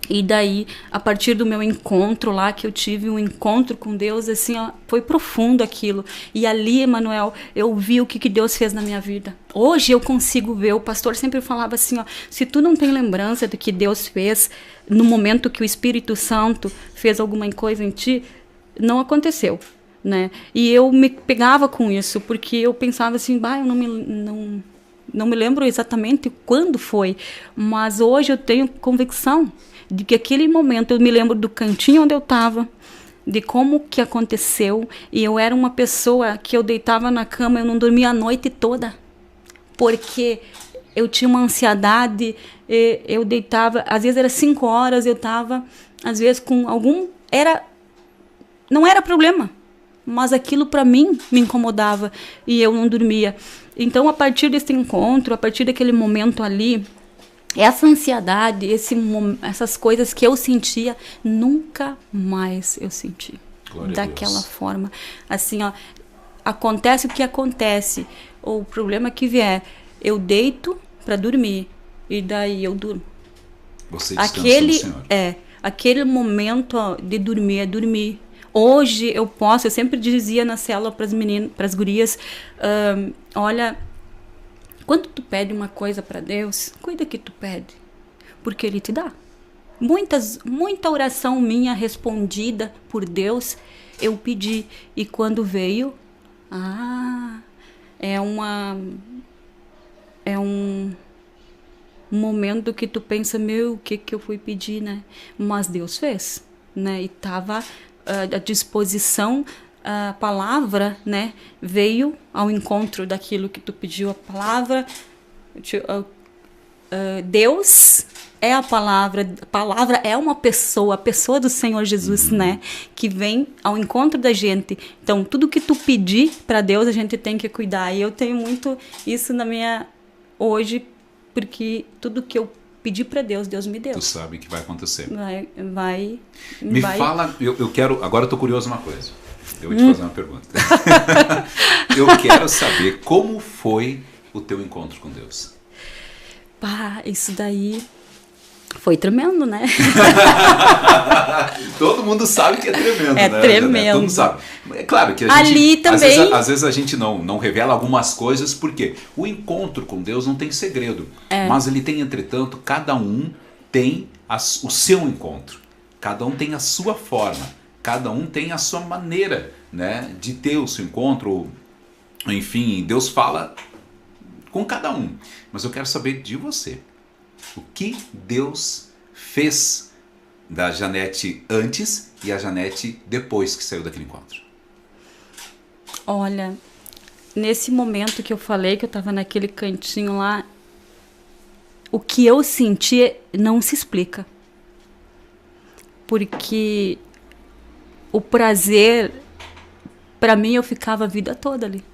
e daí, a partir do meu encontro lá, que eu tive um encontro com Deus, assim, ó, foi profundo aquilo. E ali, Emanuel, eu vi o que Deus fez na minha vida. Hoje eu consigo ver, o pastor sempre falava assim, ó, se tu não tem lembrança do que Deus fez no momento que o Espírito Santo fez alguma coisa em ti, não aconteceu, né? E eu me pegava com isso, porque eu pensava assim, eu não me lembro exatamente quando foi, mas hoje eu tenho convicção de que aquele momento eu me lembro do cantinho onde eu estava, de como que aconteceu, e eu era uma pessoa que eu deitava na cama, eu não dormia a noite toda, porque eu tinha uma ansiedade, eu deitava, às vezes era 5 horas, eu estava, às vezes com não era problema, mas aquilo para mim me incomodava, e eu não dormia. Então, a partir desse encontro, a partir daquele momento ali, essa ansiedade, essas coisas que eu sentia, nunca mais eu senti. Glória daquela forma. Assim, ó, acontece o que acontece, ou o problema que vier, eu deito para dormir, e daí eu durmo. Você descansa no Senhor. Aquele momento, ó, de dormir, é dormir. Hoje eu sempre dizia na célula para as meninas, para as gurias, olha, quando tu pede uma coisa para Deus, cuida que tu pede, porque Ele te dá. Muita oração minha respondida por Deus, eu pedi, e quando veio, é um momento que tu pensa, o que eu fui pedir, né? Mas Deus fez, né? E estava à disposição. A palavra, né, veio ao encontro daquilo que tu pediu. A palavra, Deus é a palavra é uma pessoa, a pessoa do Senhor Jesus, né, que vem ao encontro da gente. Então, tudo que tu pedir para Deus, a gente tem que cuidar. E eu tenho muito isso na minha hoje, porque tudo que eu pedi para Deus, Deus me deu. Tu sabe que vai acontecer. Me fala, eu quero, agora eu tô curioso uma coisa. Eu vou te fazer uma pergunta. Eu quero saber como foi o teu encontro com Deus. Isso daí foi tremendo, né? Todo mundo sabe que é tremendo, né? Tremendo. Todo mundo sabe. É claro que a gente, ali também, às vezes a gente não revela algumas coisas, porque o encontro com Deus não tem segredo. Mas ele tem, entretanto, cada um tem o seu encontro. Cada um tem a sua forma. Cada um tem a sua maneira, né, de ter o seu encontro. Enfim, Deus fala com cada um. Mas eu quero saber de você. O que Deus fez da Janete antes e a Janete depois que saiu daquele encontro? Olha, nesse momento que eu falei, que eu estava naquele cantinho lá, o que eu senti não se explica. Porque o prazer, para mim, eu ficava a vida toda ali.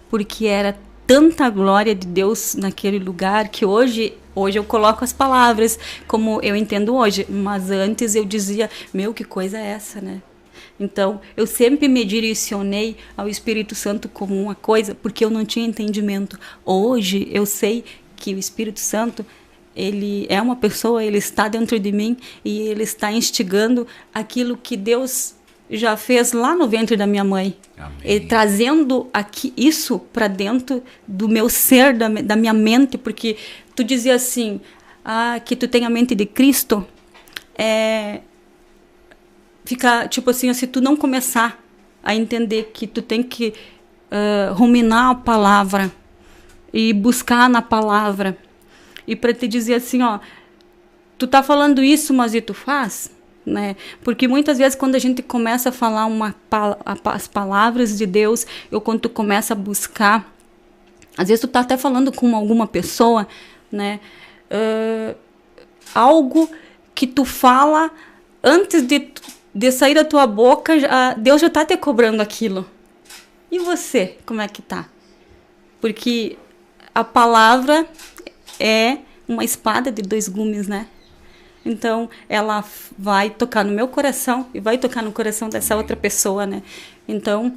Porque era tanta glória de Deus naquele lugar, que hoje eu coloco as palavras como eu entendo hoje. Mas antes eu dizia, que coisa é essa, né? Então, eu sempre me direcionei ao Espírito Santo como uma coisa, porque eu não tinha entendimento. Hoje, eu sei que o Espírito Santo, ele é uma pessoa, ele está dentro de mim e ele está instigando aquilo que Deus já fez lá no ventre da minha mãe. Ele trazendo aqui isso para dentro do meu ser, da minha mente, porque tu dizia assim, que tu tem a mente de Cristo, fica tipo assim, se tu não começar a entender que tu tem que ruminar a palavra e buscar na palavra, e para te dizer assim, tu tá falando isso, mas e tu faz? Né? Porque muitas vezes quando a gente começa a falar as palavras de Deus, ou quando tu começa a buscar, às vezes tu tá até falando com alguma pessoa, né? Algo que tu fala antes de sair da tua boca, Deus já está te cobrando aquilo. E você, como é que tá? Porque a palavra é uma espada de 2 gumes, né? Então, ela vai tocar no meu coração e vai tocar no coração dessa outra pessoa, né? Então,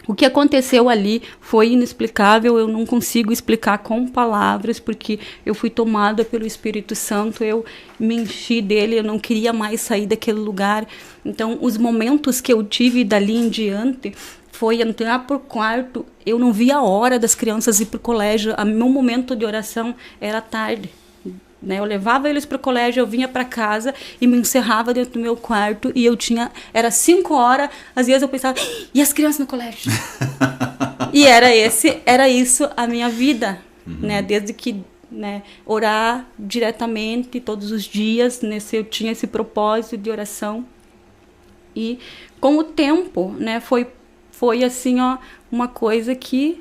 o que aconteceu ali foi inexplicável, eu não consigo explicar com palavras, porque eu fui tomada pelo Espírito Santo, eu me enchi dele, eu não queria mais sair daquele lugar. Então, os momentos que eu tive dali em diante foi entrar por quarto, eu não via a hora das crianças ir para o colégio, o meu momento de oração era tarde. Né? Eu levava eles para o colégio, eu vinha para casa e me encerrava dentro do meu quarto e era 5 horas, às vezes eu pensava, e as crianças no colégio? E era isso a minha vida, né? Desde que, né, orar diretamente todos os dias, eu tinha esse propósito de oração. E com o tempo, né, foi assim, uma coisa que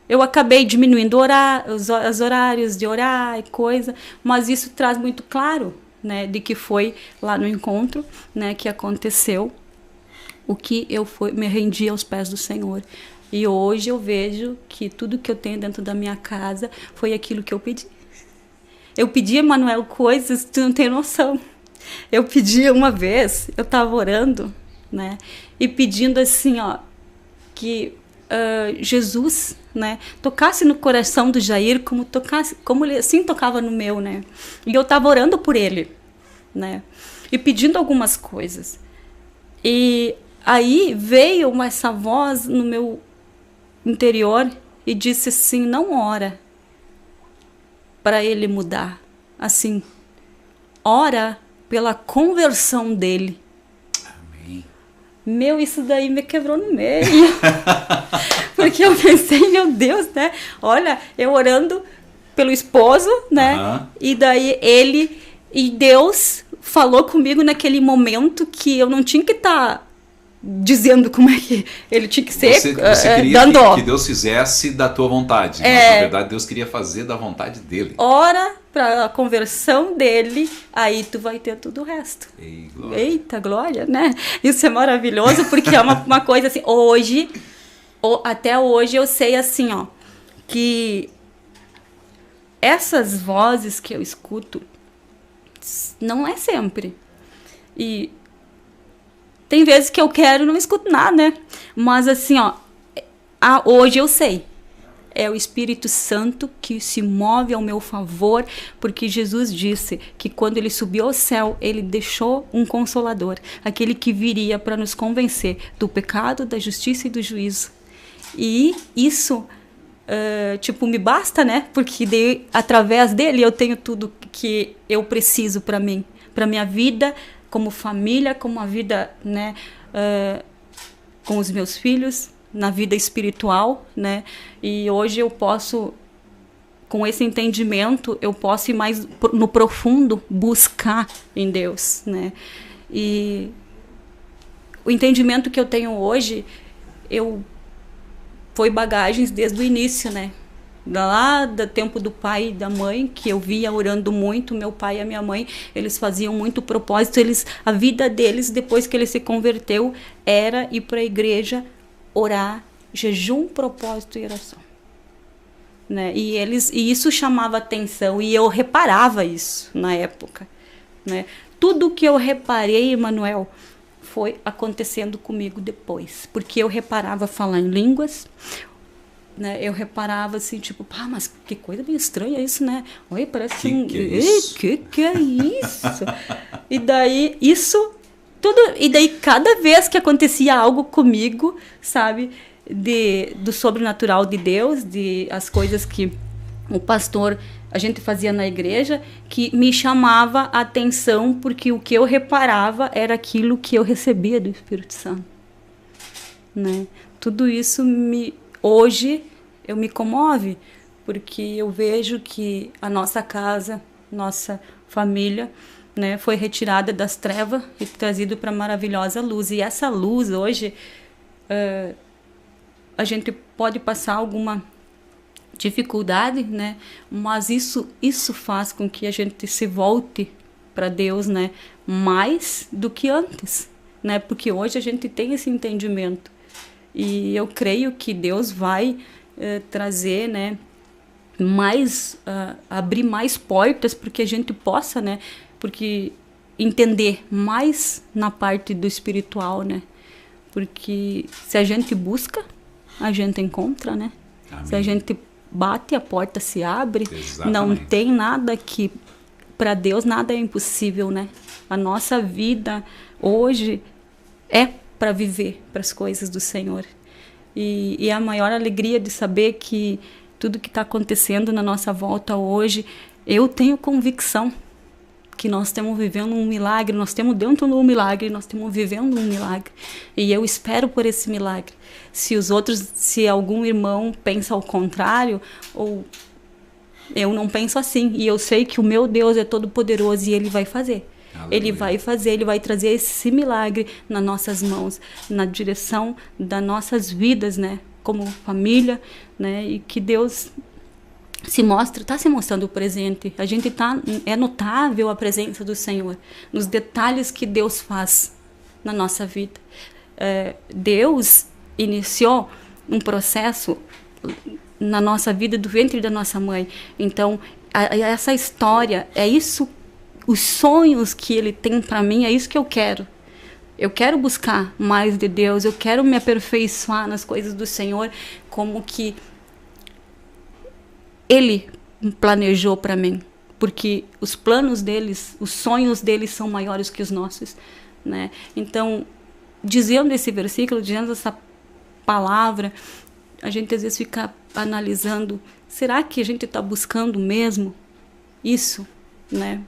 eu acabei diminuindo os horários de orar e coisa, mas isso traz muito claro, né, de que foi lá no encontro, né, que aconteceu o que me rendi aos pés do Senhor. E hoje eu vejo que tudo que eu tenho dentro da minha casa foi aquilo que eu pedi. Eu pedi, Emanuel, coisas, tu não tem noção. Eu pedi uma vez, eu estava orando, né, e pedindo assim, que Jesus, né, tocasse no coração do Jair como ele assim tocava no meu, né? E eu estava orando por ele, né? E pedindo algumas coisas. E aí veio essa voz no meu interior e disse assim: não ora para ele mudar, assim, ora pela conversão dele. Meu, isso daí me quebrou no meio. Porque eu pensei, meu Deus, né? Olha, eu orando pelo esposo, né? E daí e Deus falou comigo naquele momento que eu não tinha que estar dizendo como é que ele tinha que ser. Você queria que Deus fizesse da tua vontade, mas na verdade Deus queria fazer da vontade dele. Ora para a conversão dele, aí tu vai ter tudo o resto. Ei, glória. Eita, glória, né? Isso é maravilhoso, porque é uma coisa assim, até hoje eu sei assim, que essas vozes que eu escuto não é sempre. E tem vezes que eu quero e não escuto nada, né? Mas assim, hoje eu sei. É o Espírito Santo que se move ao meu favor, porque Jesus disse que quando ele subiu ao céu, ele deixou um consolador, aquele que viria para nos convencer do pecado, da justiça e do juízo. E isso, me basta, né? Porque através dele eu tenho tudo que eu preciso para mim, para minha vida, como família, como a vida, né, com os meus filhos, na vida espiritual, né? E hoje eu posso, com esse entendimento, eu posso ir mais no profundo, buscar em Deus, né? E o entendimento que eu tenho hoje, foi bagagens desde o início, né? Lá do tempo do pai e da mãe, que eu via orando muito, meu pai e a minha mãe, eles faziam muito propósito, a vida deles, depois que ele se converteu, era ir para a igreja, orar, jejum, propósito e oração, né? E isso chamava atenção, e eu reparava isso na época, né? Tudo que eu reparei, Emanuel, foi acontecendo comigo depois, porque eu reparava falar em línguas, né? Eu reparava assim, tipo, pá, mas que coisa meio estranha isso, né? Oi, parece Que é isso? que é isso? E daí, isso tudo, e daí cada vez que acontecia algo comigo, sabe, do sobrenatural de Deus, de as coisas que o pastor, a gente fazia na igreja, que me chamava a atenção, porque o que eu reparava era aquilo que eu recebia do Espírito Santo, né? Tudo isso hoje eu me comove, porque eu vejo que a nossa casa, nossa família, né, foi retirada das trevas e trazido para a maravilhosa luz. E essa luz hoje, a gente pode passar alguma dificuldade, né, mas isso faz com que a gente se volte para Deus, né, mais do que antes, né, porque hoje a gente tem esse entendimento. E eu creio que Deus vai trazer, né, mais, abrir mais portas para que a gente possa, né, porque entender mais na parte do espiritual, né? Porque se a gente busca, a gente encontra, né? Amém. Se a gente bate, a porta se abre. Exatamente. Não tem nada que, para Deus, nada é impossível, né? A nossa vida hoje é para viver para as coisas do Senhor. E a maior alegria de saber que tudo que está acontecendo na nossa volta hoje, eu tenho convicção que nós estamos vivendo um milagre, nós estamos dentro de um milagre, nós estamos vivendo um milagre. E eu espero por esse milagre. Se algum irmão pensa ao contrário, ou eu não penso assim, e eu sei que o meu Deus é todo poderoso e Ele vai fazer. Aleluia. Ele vai fazer, Ele vai trazer esse milagre nas nossas mãos, na direção das nossas vidas, né? Como família, né? E que Deus está se mostrando presente. A gente é notável a presença do Senhor nos detalhes que Deus faz na nossa vida. Deus iniciou um processo na nossa vida do ventre da nossa mãe. Então, essa história, é isso, os sonhos que Ele tem para mim, é isso que eu quero. Eu quero buscar mais de Deus, eu quero me aperfeiçoar nas coisas do Senhor, como que Ele planejou para mim, porque os planos deles, os sonhos deles são maiores que os nossos, né? Então, dizendo esse versículo, dizendo essa palavra, a gente às vezes fica analisando, será que a gente está buscando mesmo isso, né?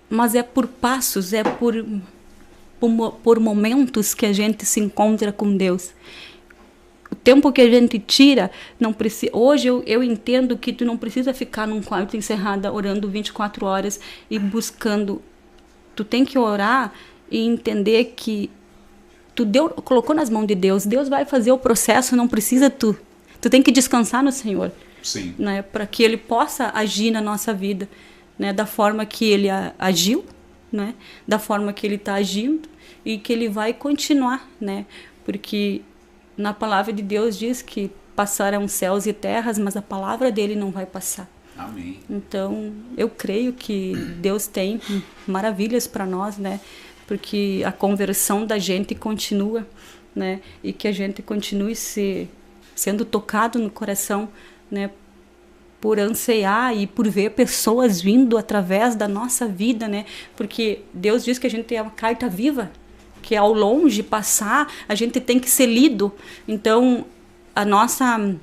Mas é por passos, é por momentos que a gente se encontra com Deus. O tempo que a gente tira, não precisa. Hoje eu entendo que tu não precisa ficar num quarto encerrada orando 24 horas e buscando. Tu tem que orar e entender que tu colocou nas mãos de Deus. Deus vai fazer o processo, não precisa tu. Tu tem que descansar no Senhor. Sim. Né, para que Ele possa agir na nossa vida, né, da forma que Ele agiu, né, da forma que Ele está agindo e que Ele vai continuar, né, porque na palavra de Deus diz que passarão céus e terras, mas a palavra dele não vai passar. Amém. Então, eu creio que Deus tem maravilhas para nós, né? Porque a conversão da gente continua, né? E que a gente continue sendo tocado no coração, né? Por anseiar e por ver pessoas vindo através da nossa vida, né? Porque Deus diz que a gente tem uma carta viva, que ao longe passar, a gente tem que ser lido. Então, a nossa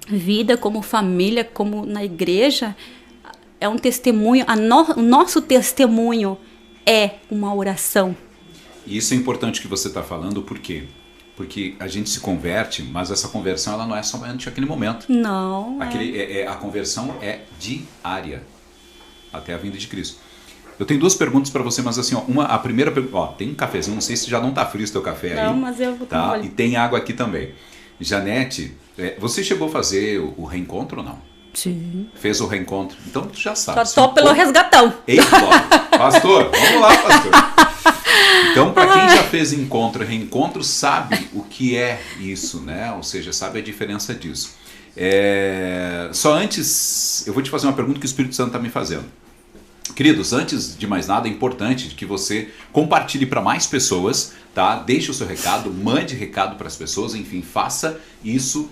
vida como família, como na igreja, é um testemunho. O nosso testemunho é uma oração. E isso é importante que você está falando, por quê? Porque a gente se converte, mas essa conversão ela não é somente aquele momento. Não. A conversão é diária, até a vinda de Cristo. Eu tenho duas perguntas para você, mas assim, a primeira pergunta, tem um cafezinho, não sei se já não tá frio o teu café aí. Não, mas eu vou tá? E tem água aqui também. Janete, você chegou a fazer o reencontro ou não? Sim. Fez o reencontro, então tu já sabe. Só pelo resgatão. Ei, pastor, vamos lá, pastor. Então, para quem já fez encontro e reencontro, sabe o que é isso, né? Ou seja, sabe a diferença disso. Só antes, eu vou te fazer uma pergunta que o Espírito Santo está me fazendo. Queridos, antes de mais nada, é importante que você compartilhe para mais pessoas, tá? Deixe o seu recado, mande recado para as pessoas, enfim, faça isso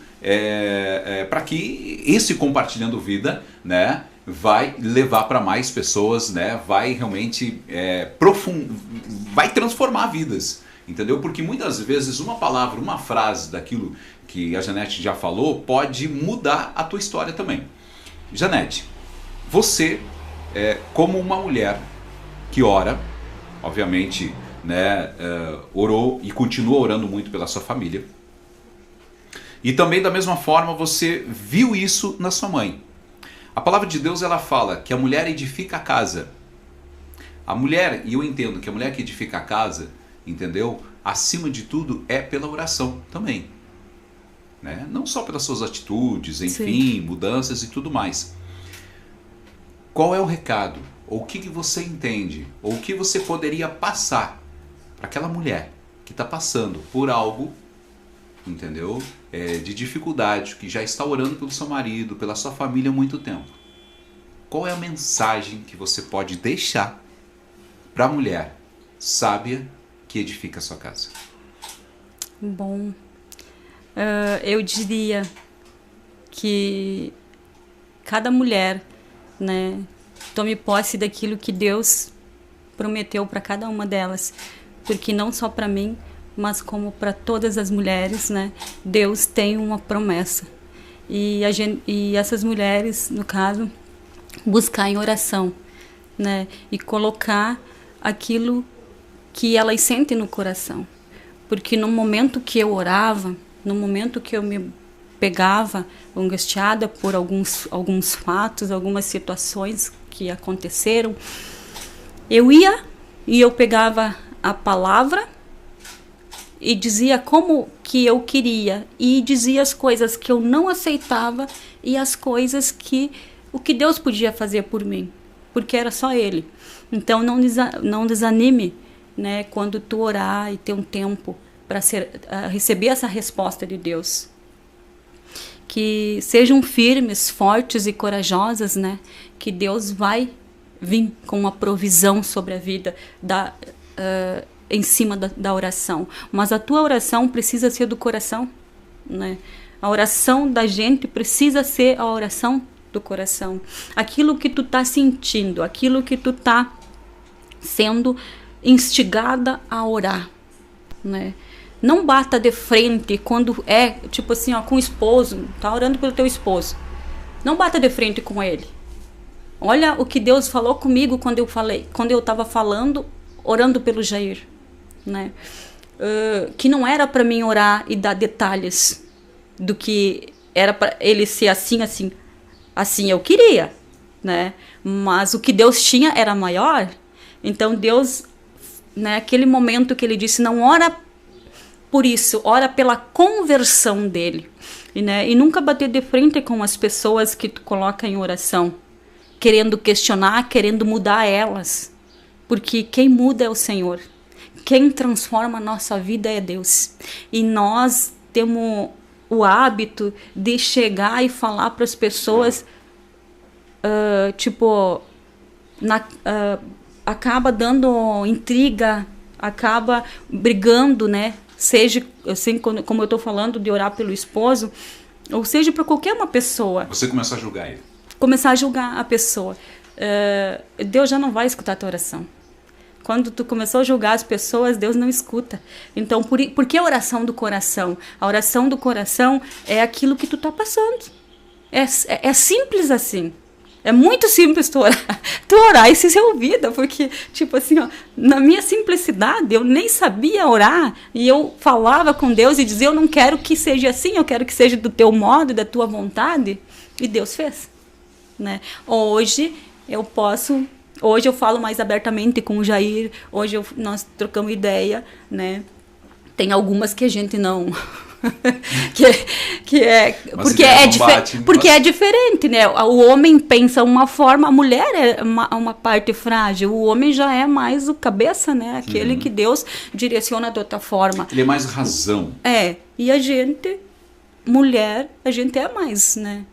para que esse Compartilhando Vida, né, vai levar para mais pessoas, né, vai realmente vai transformar vidas, entendeu? Porque muitas vezes uma palavra, uma frase daquilo que a Janete já falou pode mudar a tua história também. Janete, você como uma mulher que ora, obviamente, né, orou e continua orando muito pela sua família. E também da mesma forma você viu isso na sua mãe. A palavra de Deus, ela fala que a mulher edifica a casa. A mulher, e eu entendo que a mulher que edifica a casa, entendeu? Acima de tudo é pela oração também. Né? Não só pelas suas atitudes, enfim, mudanças e tudo mais. Qual é o recado? Ou o que você entende? Ou o que você poderia passar para aquela mulher que está passando por algo, entendeu? De dificuldade, que já está orando pelo seu marido, pela sua família há muito tempo. Qual é a mensagem que você pode deixar para a mulher sábia que edifica a sua casa? Bom, eu diria que cada mulher, né, tome posse daquilo que Deus prometeu para cada uma delas, porque não só para mim, mas como para todas as mulheres, né, Deus tem uma promessa. E essas mulheres, no caso, buscar em oração, né, e colocar aquilo que elas sentem no coração. Porque no momento que eu orava, no momento que eu me pegava angustiada por alguns fatos, algumas situações que aconteceram, eu ia e eu pegava a palavra e dizia como que eu queria, e dizia as coisas que eu não aceitava e as coisas o que Deus podia fazer por mim, porque era só Ele. Então não desanime, né, quando tu orar e ter um tempo para receber essa resposta de Deus. Que sejam firmes, fortes e corajosas, né, que Deus vai vir com uma provisão sobre a vida em cima da oração. Mas a tua oração precisa ser do coração, né? A oração da gente precisa ser a oração do coração. Aquilo que tu tá sentindo, aquilo que tu tá sendo instigada a orar, né? Não bata de frente quando tipo assim, ó, com o esposo, tá orando pelo teu esposo. Não bata de frente com ele. Olha o que Deus falou comigo quando eu estava falando, orando pelo Jair, né? Que não era para mim orar e dar detalhes do que era para ele ser assim eu queria, né? Mas o que Deus tinha era maior. Então Deus, né, aquele momento que ele disse, não ora por isso, ora pela conversão dele, né? E nunca bater de frente com as pessoas que tu coloca em oração, querendo questionar, querendo mudar elas, porque quem muda é o Senhor, quem transforma a nossa vida é Deus. E nós temos o hábito de chegar e falar para as pessoas, acaba dando intriga, acaba brigando, né? Seja assim, como eu estou falando de orar pelo esposo, ou seja, para qualquer uma pessoa. Você começar a julgar ele. Começar a julgar a pessoa. Deus já não vai escutar a tua oração. Quando tu começou a julgar as pessoas, Deus não escuta. Então, por que a oração do coração? A oração do coração é aquilo que tu está passando. É simples assim. É muito simples tu orar e ser ouvida, porque, tipo assim, ó, na minha simplicidade, eu nem sabia orar, e eu falava com Deus e dizia, eu não quero que seja assim, eu quero que seja do teu modo, da tua vontade, e Deus fez, né? Hoje eu falo mais abertamente com o Jair, nós trocamos ideia, né? Tem algumas que a gente não... porque é diferente, né? O homem pensa uma forma, a mulher é uma parte frágil, o homem já é mais o cabeça, né? Aquele que Deus direciona de outra forma. Ele é mais razão. E a gente, mulher, a gente é mais, né?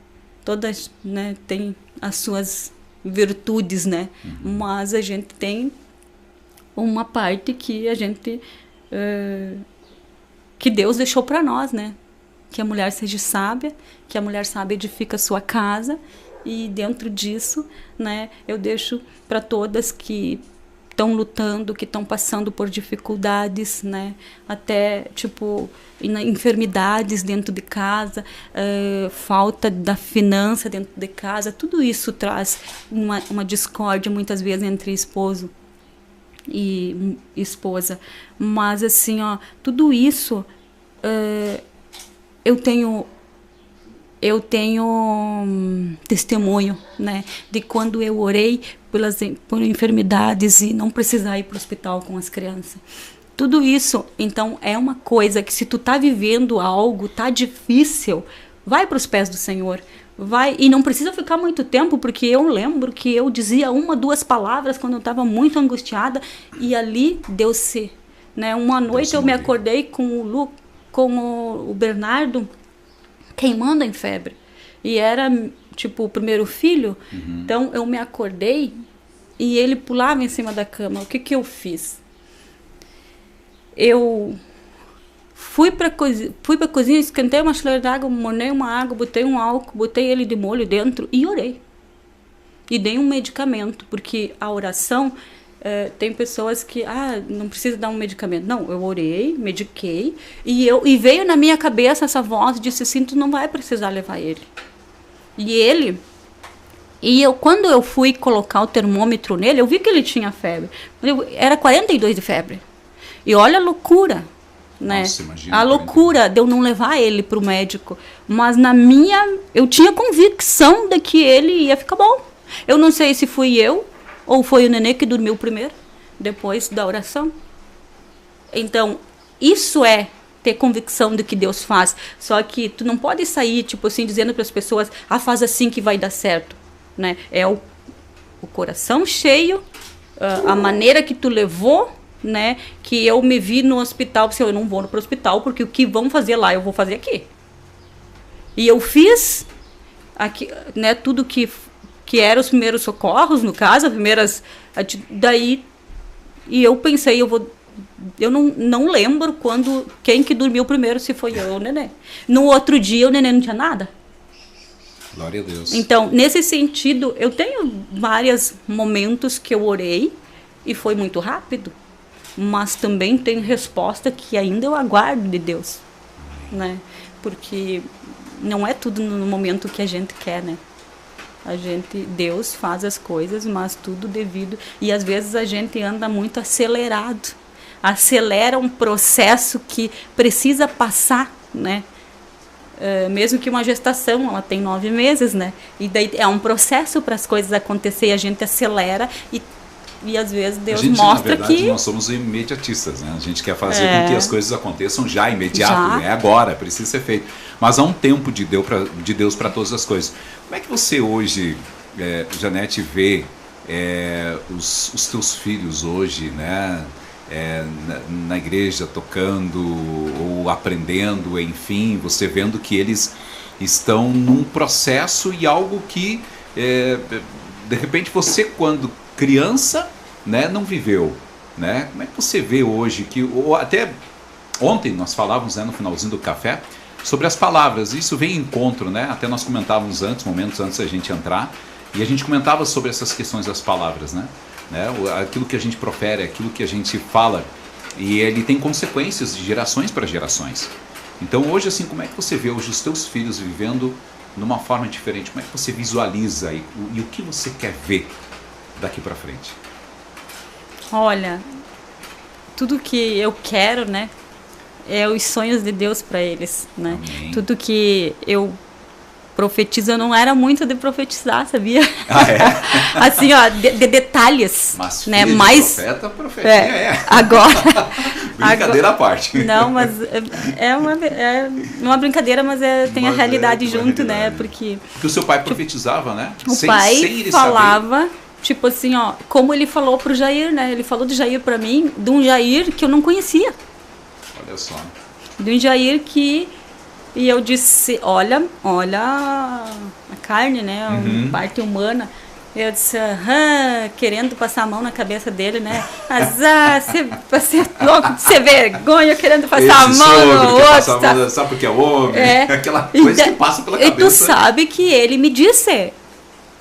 Todas, né, tem as suas virtudes, né? Mas a gente tem uma parte que a gente que Deus deixou para nós, né? Que a mulher seja sábia, que a mulher sábia edifica a sua casa, e dentro disso, né, eu deixo para todas que estão lutando, que estão passando por dificuldades, né, até tipo enfermidades dentro de casa, falta da finança dentro de casa, tudo isso traz uma discórdia muitas vezes entre esposo e esposa. Mas assim, ó, tudo isso eu tenho testemunho, né, de quando eu orei por enfermidades e não precisar ir para o hospital com as crianças. Tudo isso, então, é uma coisa que se tu tá vivendo algo, tá difícil, vai para os pés do Senhor. Vai, e não precisa ficar muito tempo, porque eu lembro que eu dizia 1, 2 palavras quando eu estava muito angustiada, e ali Deus se... Né, uma noite eu me acordei com o Bernardo queimando em febre. E era, tipo, o primeiro filho. Então, eu me acordei e ele pulava em cima da cama. O que eu fiz? Eu fui pra cozinha, esquentei uma chaleira d'água, mornei uma água, botei um álcool, botei ele de molho dentro e orei. E dei um medicamento, porque a oração... tem pessoas que não precisa dar um medicamento. Não, eu orei, mediquei, e veio na minha cabeça essa voz e disse assim, tu não vai precisar levar ele. Quando eu fui colocar o termômetro nele, eu vi que ele tinha febre. Era 42 de febre. E olha a loucura, né? Nossa, imagina, a loucura de eu não levar ele para o médico. Mas eu tinha convicção de que ele ia ficar bom. Eu não sei se fui eu ou foi o nenê que dormiu primeiro, depois da oração. Então, isso é ter convicção do que Deus faz. Só que tu não pode sair, tipo assim, dizendo para as pessoas, faz assim que vai dar certo, né? É o coração cheio, a maneira que tu levou, né? Que eu me vi no hospital, eu não vou para o hospital, porque o que vão fazer lá, eu vou fazer aqui. E eu fiz aqui, né, tudo que eram os primeiros socorros, no caso, as primeiras... Daí, e eu pensei, eu não lembro quem que dormiu primeiro, se foi eu ou o neném. No outro dia, o neném não tinha nada. Glória a Deus. Então, nesse sentido, eu tenho vários momentos que eu orei e foi muito rápido, mas também tem resposta que ainda eu aguardo de Deus, né? Porque não é tudo no momento que a gente quer, né? Deus faz as coisas, mas tudo devido... E às vezes a gente anda muito acelerado. Acelera um processo que precisa passar, né? Mesmo que uma gestação, ela tem 9 meses, né? E daí é um processo para as coisas acontecer, e a gente acelera e às vezes Deus mostra, na verdade, que... nós somos imediatistas, né? A gente quer fazer com que as coisas aconteçam já, imediato, é agora, precisa ser feito. Mas há um tempo de Deus para todas as coisas. Como é que você hoje, Janete, vê os teus filhos hoje, né? Na igreja, tocando ou aprendendo, enfim, você vendo que eles estão num processo e algo que, de repente, você, quando criança, né, não viveu, né? Como é que você vê hoje ou até ontem nós falávamos, né, no finalzinho do café sobre as palavras, isso vem em encontro, né? Até nós comentávamos momentos antes da gente entrar, e a gente comentava sobre essas questões das palavras, né? Aquilo que a gente profere, aquilo que a gente fala, e ele tem consequências de gerações para gerações. Então hoje, assim, como é que você vê hoje os teus filhos vivendo numa forma diferente? Como é que você visualiza e o que você quer ver daqui para frente? Olha, tudo que eu quero, né, é os sonhos de Deus para eles, né? Amém. Tudo que eu profetizo, eu não era muito de profetizar, sabia? Assim, ó, de detalhes, mas né? Mais profeta, profetia agora. Brincadeira à parte. Não, mas é uma brincadeira, mas tem a realidade junto, né? Porque o seu pai profetizava, né? O pai falava, tipo assim, ó, como ele falou pro Jair, né? Ele falou do Jair para mim, de um Jair que eu não conhecia. Olha só. De um Jair que... E eu disse, olha a carne, né? A parte humana. Eu disse, querendo passar a mão na cabeça dele, né? Você é louco de ser vergonha, querendo passar a mão no outro. Mão, sabe porque é homem? Aquela coisa que passa pela cabeça. E tu sabe que ele me disse...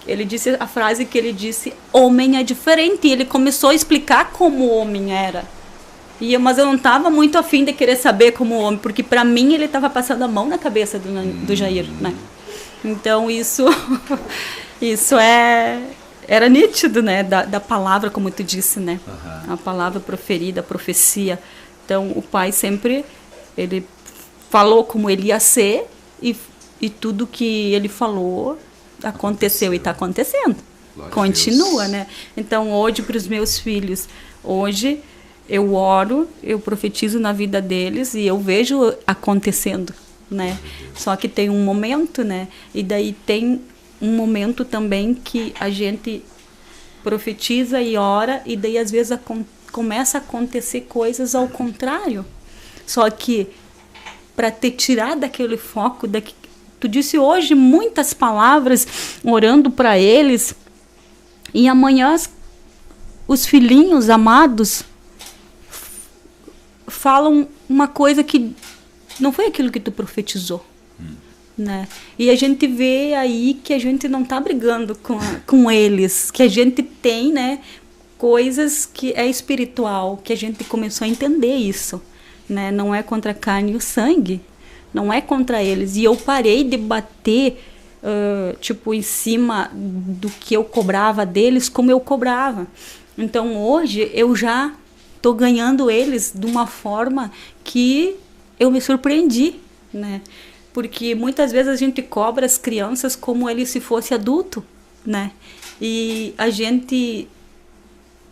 Ele disse a frase que ele disse, homem é diferente. E ele começou a explicar como o homem era. Mas eu não estava muito afim de querer saber como o homem, porque para mim ele estava passando a mão na cabeça do Jair, né? Então isso era nítido, né? Da palavra, como tu disse, né? A palavra proferida, a profecia. Então o pai sempre, ele falou como ele ia ser e tudo que ele falou aconteceu e está acontecendo. Glória continua, né? Então hoje para os meus filhos, hoje eu oro, eu profetizo na vida deles e eu vejo acontecendo, né? Só que tem um momento, né? E daí tem um momento também que a gente profetiza e ora e daí às vezes começa a acontecer coisas ao contrário. Só que para te tirar daquele foco, tu disse hoje muitas palavras orando para eles e amanhã os filhinhos amados falam uma coisa que não foi aquilo que tu profetizou, né? E a gente vê aí que a gente não está brigando com eles, que a gente tem, né, coisas que é espiritual, que a gente começou a entender isso, né? Não é contra a carne e o sangue, não é contra eles. E eu parei de bater em cima do que eu cobrava deles, como eu cobrava. Então hoje eu já estou ganhando eles de uma forma que eu me surpreendi, né? Porque muitas vezes a gente cobra as crianças como ele se fosse adulto, né? E a gente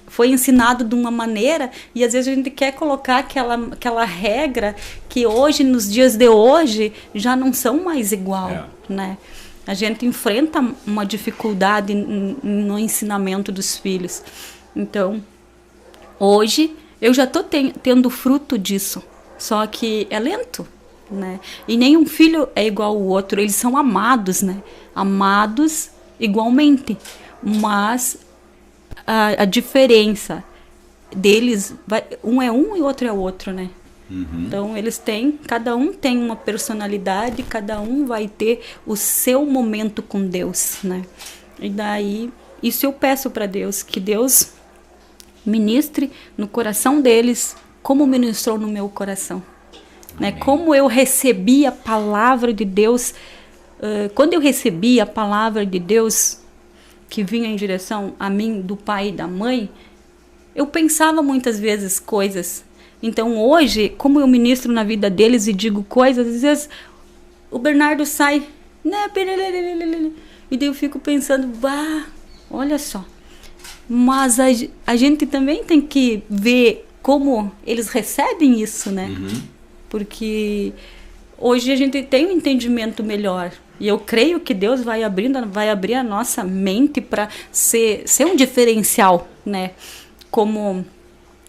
foi ensinado de uma maneira e às vezes a gente quer colocar aquela regra que hoje, nos dias de hoje, já não são mais igual, né? A gente enfrenta uma dificuldade no ensinamento dos filhos. Então, hoje eu já estou tendo fruto disso, só que é lento, né? E nenhum filho é igual ao outro, eles são amados, né? Amados igualmente, mas a diferença deles, um é um e outro é outro, né? Então cada um tem uma personalidade, cada um vai ter o seu momento com Deus, né? E daí, isso eu peço para Deus, que Deus ministre no coração deles como ministrou no meu coração, né? Como eu recebi a palavra de Deus, quando eu recebi a palavra de Deus que vinha em direção a mim do pai e da mãe, eu pensava muitas vezes coisas. Então hoje, como eu ministro na vida deles e digo coisas, às vezes o Bernardo sai, né, e daí eu fico pensando, olha só. Mas a gente também tem que ver como eles recebem isso, né? Porque hoje a gente tem um entendimento melhor. E eu creio que Deus vai abrir a nossa mente para ser um diferencial, né? Como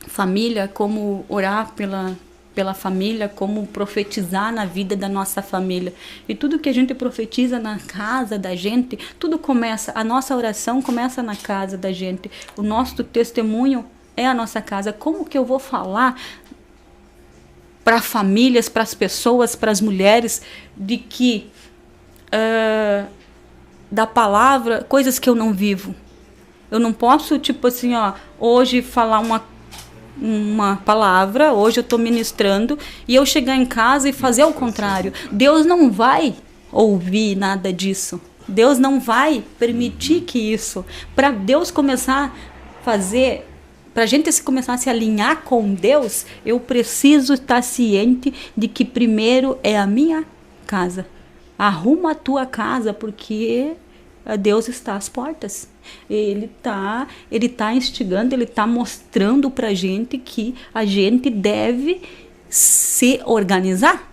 família, como orar pela família, como profetizar na vida da nossa família. E tudo que a gente profetiza na casa da gente, tudo começa, a nossa oração começa na casa da gente. O nosso testemunho é a nossa casa. Como que eu vou falar para famílias, para as pessoas, para as mulheres, de que da palavra, coisas que eu não vivo? Eu não posso, hoje falar uma palavra, hoje eu estou ministrando, e eu chegar em casa e fazer o contrário. Deus não vai ouvir nada disso. Deus não vai permitir que isso. Para Deus começar a fazer, para a gente começar a se alinhar com Deus, eu preciso estar ciente de que primeiro é a minha casa. Arruma a tua casa, porque Deus está às portas. Ele tá instigando, ele tá mostrando pra gente que a gente deve se organizar,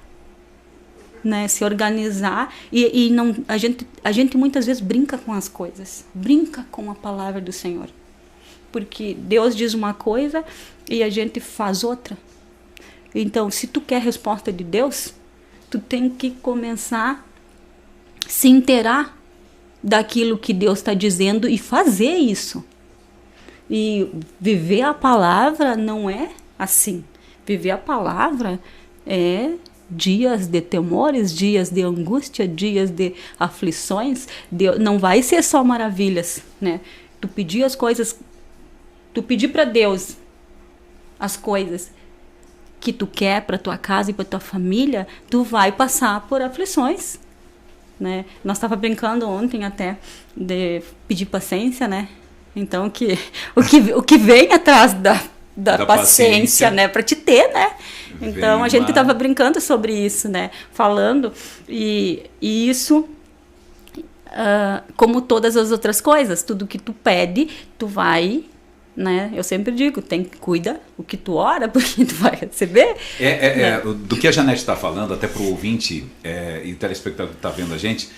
né? Se organizar e não, a gente muitas vezes brinca com as coisas, brinca com a palavra do Senhor, porque Deus diz uma coisa e a gente faz outra. Então, se tu quer a resposta de Deus, tu tem que começar a se inteirar daquilo que Deus está dizendo e fazer isso. E viver a palavra não é assim. Viver a palavra é dias de temores, dias de angústia, dias de aflições. Não vai ser só maravilhas, né? Tu pedir as coisas, tu pedir para Deus as coisas que tu quer para tua casa e para tua família, tu vai passar por aflições, né? Nós estava brincando ontem até de pedir paciência, né? Então o que vem atrás da paciência, né, para te ter, né? Então a gente estava brincando sobre isso, né? Falando e isso, como todas as outras coisas, tudo que tu pede, tu vai, né? Eu sempre digo, cuida o que tu ora, porque tu vai receber. Né? Do que a Janete está falando, até para o ouvinte e o telespectador que está vendo a gente,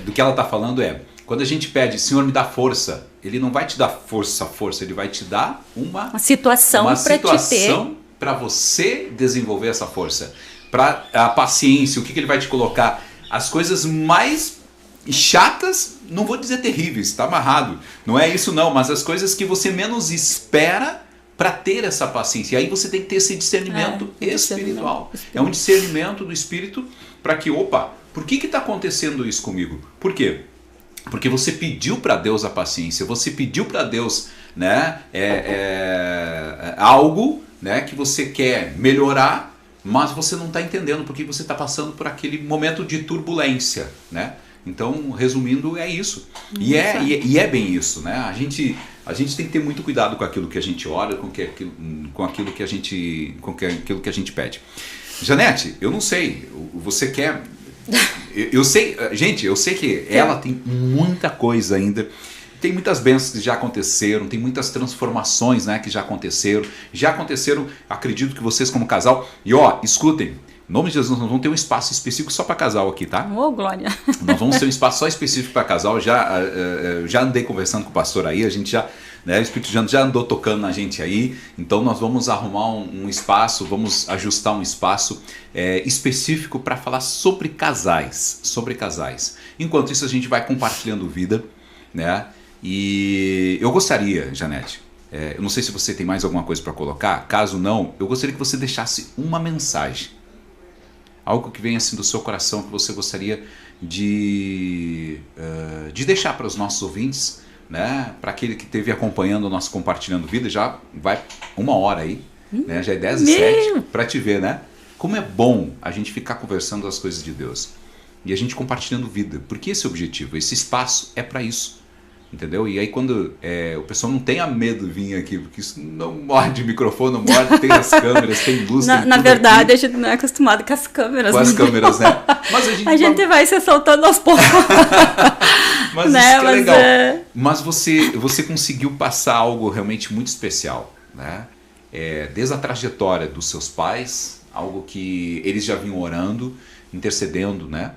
do que ela está falando quando a gente pede, Senhor, me dá força, Ele não vai te dar força, Ele vai te dar uma situação para você desenvolver essa força. Para a paciência, o que Ele vai te colocar? As coisas mais chatas, não vou dizer terríveis, está amarrado, não é isso não, mas as coisas que você menos espera para ter essa paciência. E aí você tem que ter esse discernimento espiritual. É um discernimento do Espírito para que, por que está acontecendo isso comigo? Por quê? Porque você pediu para Deus a paciência, você pediu para Deus, né, algo, né, que você quer melhorar, mas você não está entendendo porque você está passando por aquele momento de turbulência, né? Então, resumindo, é isso. E é bem isso, né? A gente tem que ter muito cuidado com aquilo que a gente ora, com aquilo que a gente pede. Janete, eu não sei, você quer... Eu sei que ela tem muita coisa ainda, tem muitas bênçãos que já aconteceram, tem muitas transformações, né, que já aconteceram, acredito que vocês como casal, e escutem, em nome de Jesus, nós vamos ter um espaço específico só para casal aqui, tá? Glória! Nós vamos ter um espaço só específico para casal, já andei conversando com o pastor aí, a gente já, né, o Espírito Santo já andou tocando na gente aí, então nós vamos arrumar um espaço, vamos ajustar um espaço específico para falar sobre casais, Enquanto isso a gente vai compartilhando vida, né? E eu gostaria, Janete, eu não sei se você tem mais alguma coisa para colocar, caso não, eu gostaria que você deixasse uma mensagem, algo que venha assim do seu coração, que você gostaria de deixar para os nossos ouvintes, né? Para aquele que esteve acompanhando o nosso Compartilhando Vida, já vai 1 hora aí, né? Já é 10h07, para te ver, né? Como é bom a gente ficar conversando as coisas de Deus e a gente compartilhando vida, porque esse é o objetivo, esse espaço é para isso. Entendeu? E aí quando o pessoal não tenha medo de vir aqui, porque isso não morde microfone, não morde, tem as câmeras, tem luz, tem na verdade, aqui. A gente não é acostumado com as câmeras. Com as câmeras, né? Mas a gente vai se soltando aos poucos. Mas né? Isso que é legal. Mas você conseguiu passar algo realmente muito especial, né? Desde a trajetória dos seus pais, algo que eles já vinham orando, intercedendo, né?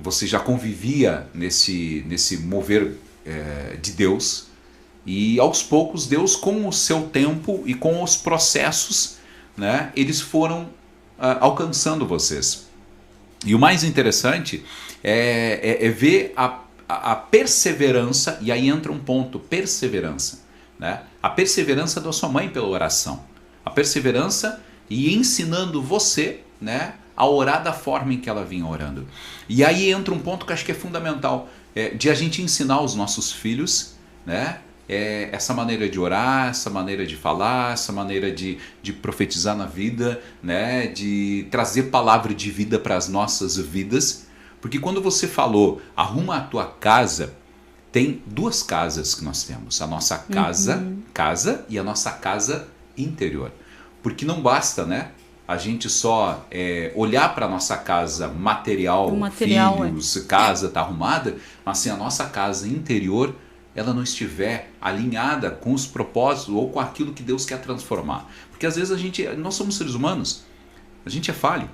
Você já convivia nesse mover de Deus, e aos poucos Deus, com o seu tempo e com os processos, né, eles foram alcançando vocês. E o mais interessante é ver a perseverança, e aí entra um ponto, perseverança, né? A perseverança da sua mãe pela oração, a perseverança e ensinando você, né, a orar da forma em que ela vinha orando. E aí entra um ponto que eu acho que é fundamental, de a gente ensinar os nossos filhos, né, essa maneira de orar, essa maneira de falar, essa maneira de profetizar na vida, né, de trazer palavra de vida para as nossas vidas. Porque quando você falou, arruma a tua casa, tem 2 casas que nós temos. A nossa casa e a nossa casa interior. Porque não basta, né, a gente só olhar para a nossa casa material, filhos, casa está arrumada, mas se a nossa casa interior ela não estiver alinhada com os propósitos ou com aquilo que Deus quer transformar. Porque às vezes nós somos seres humanos, a gente é falho.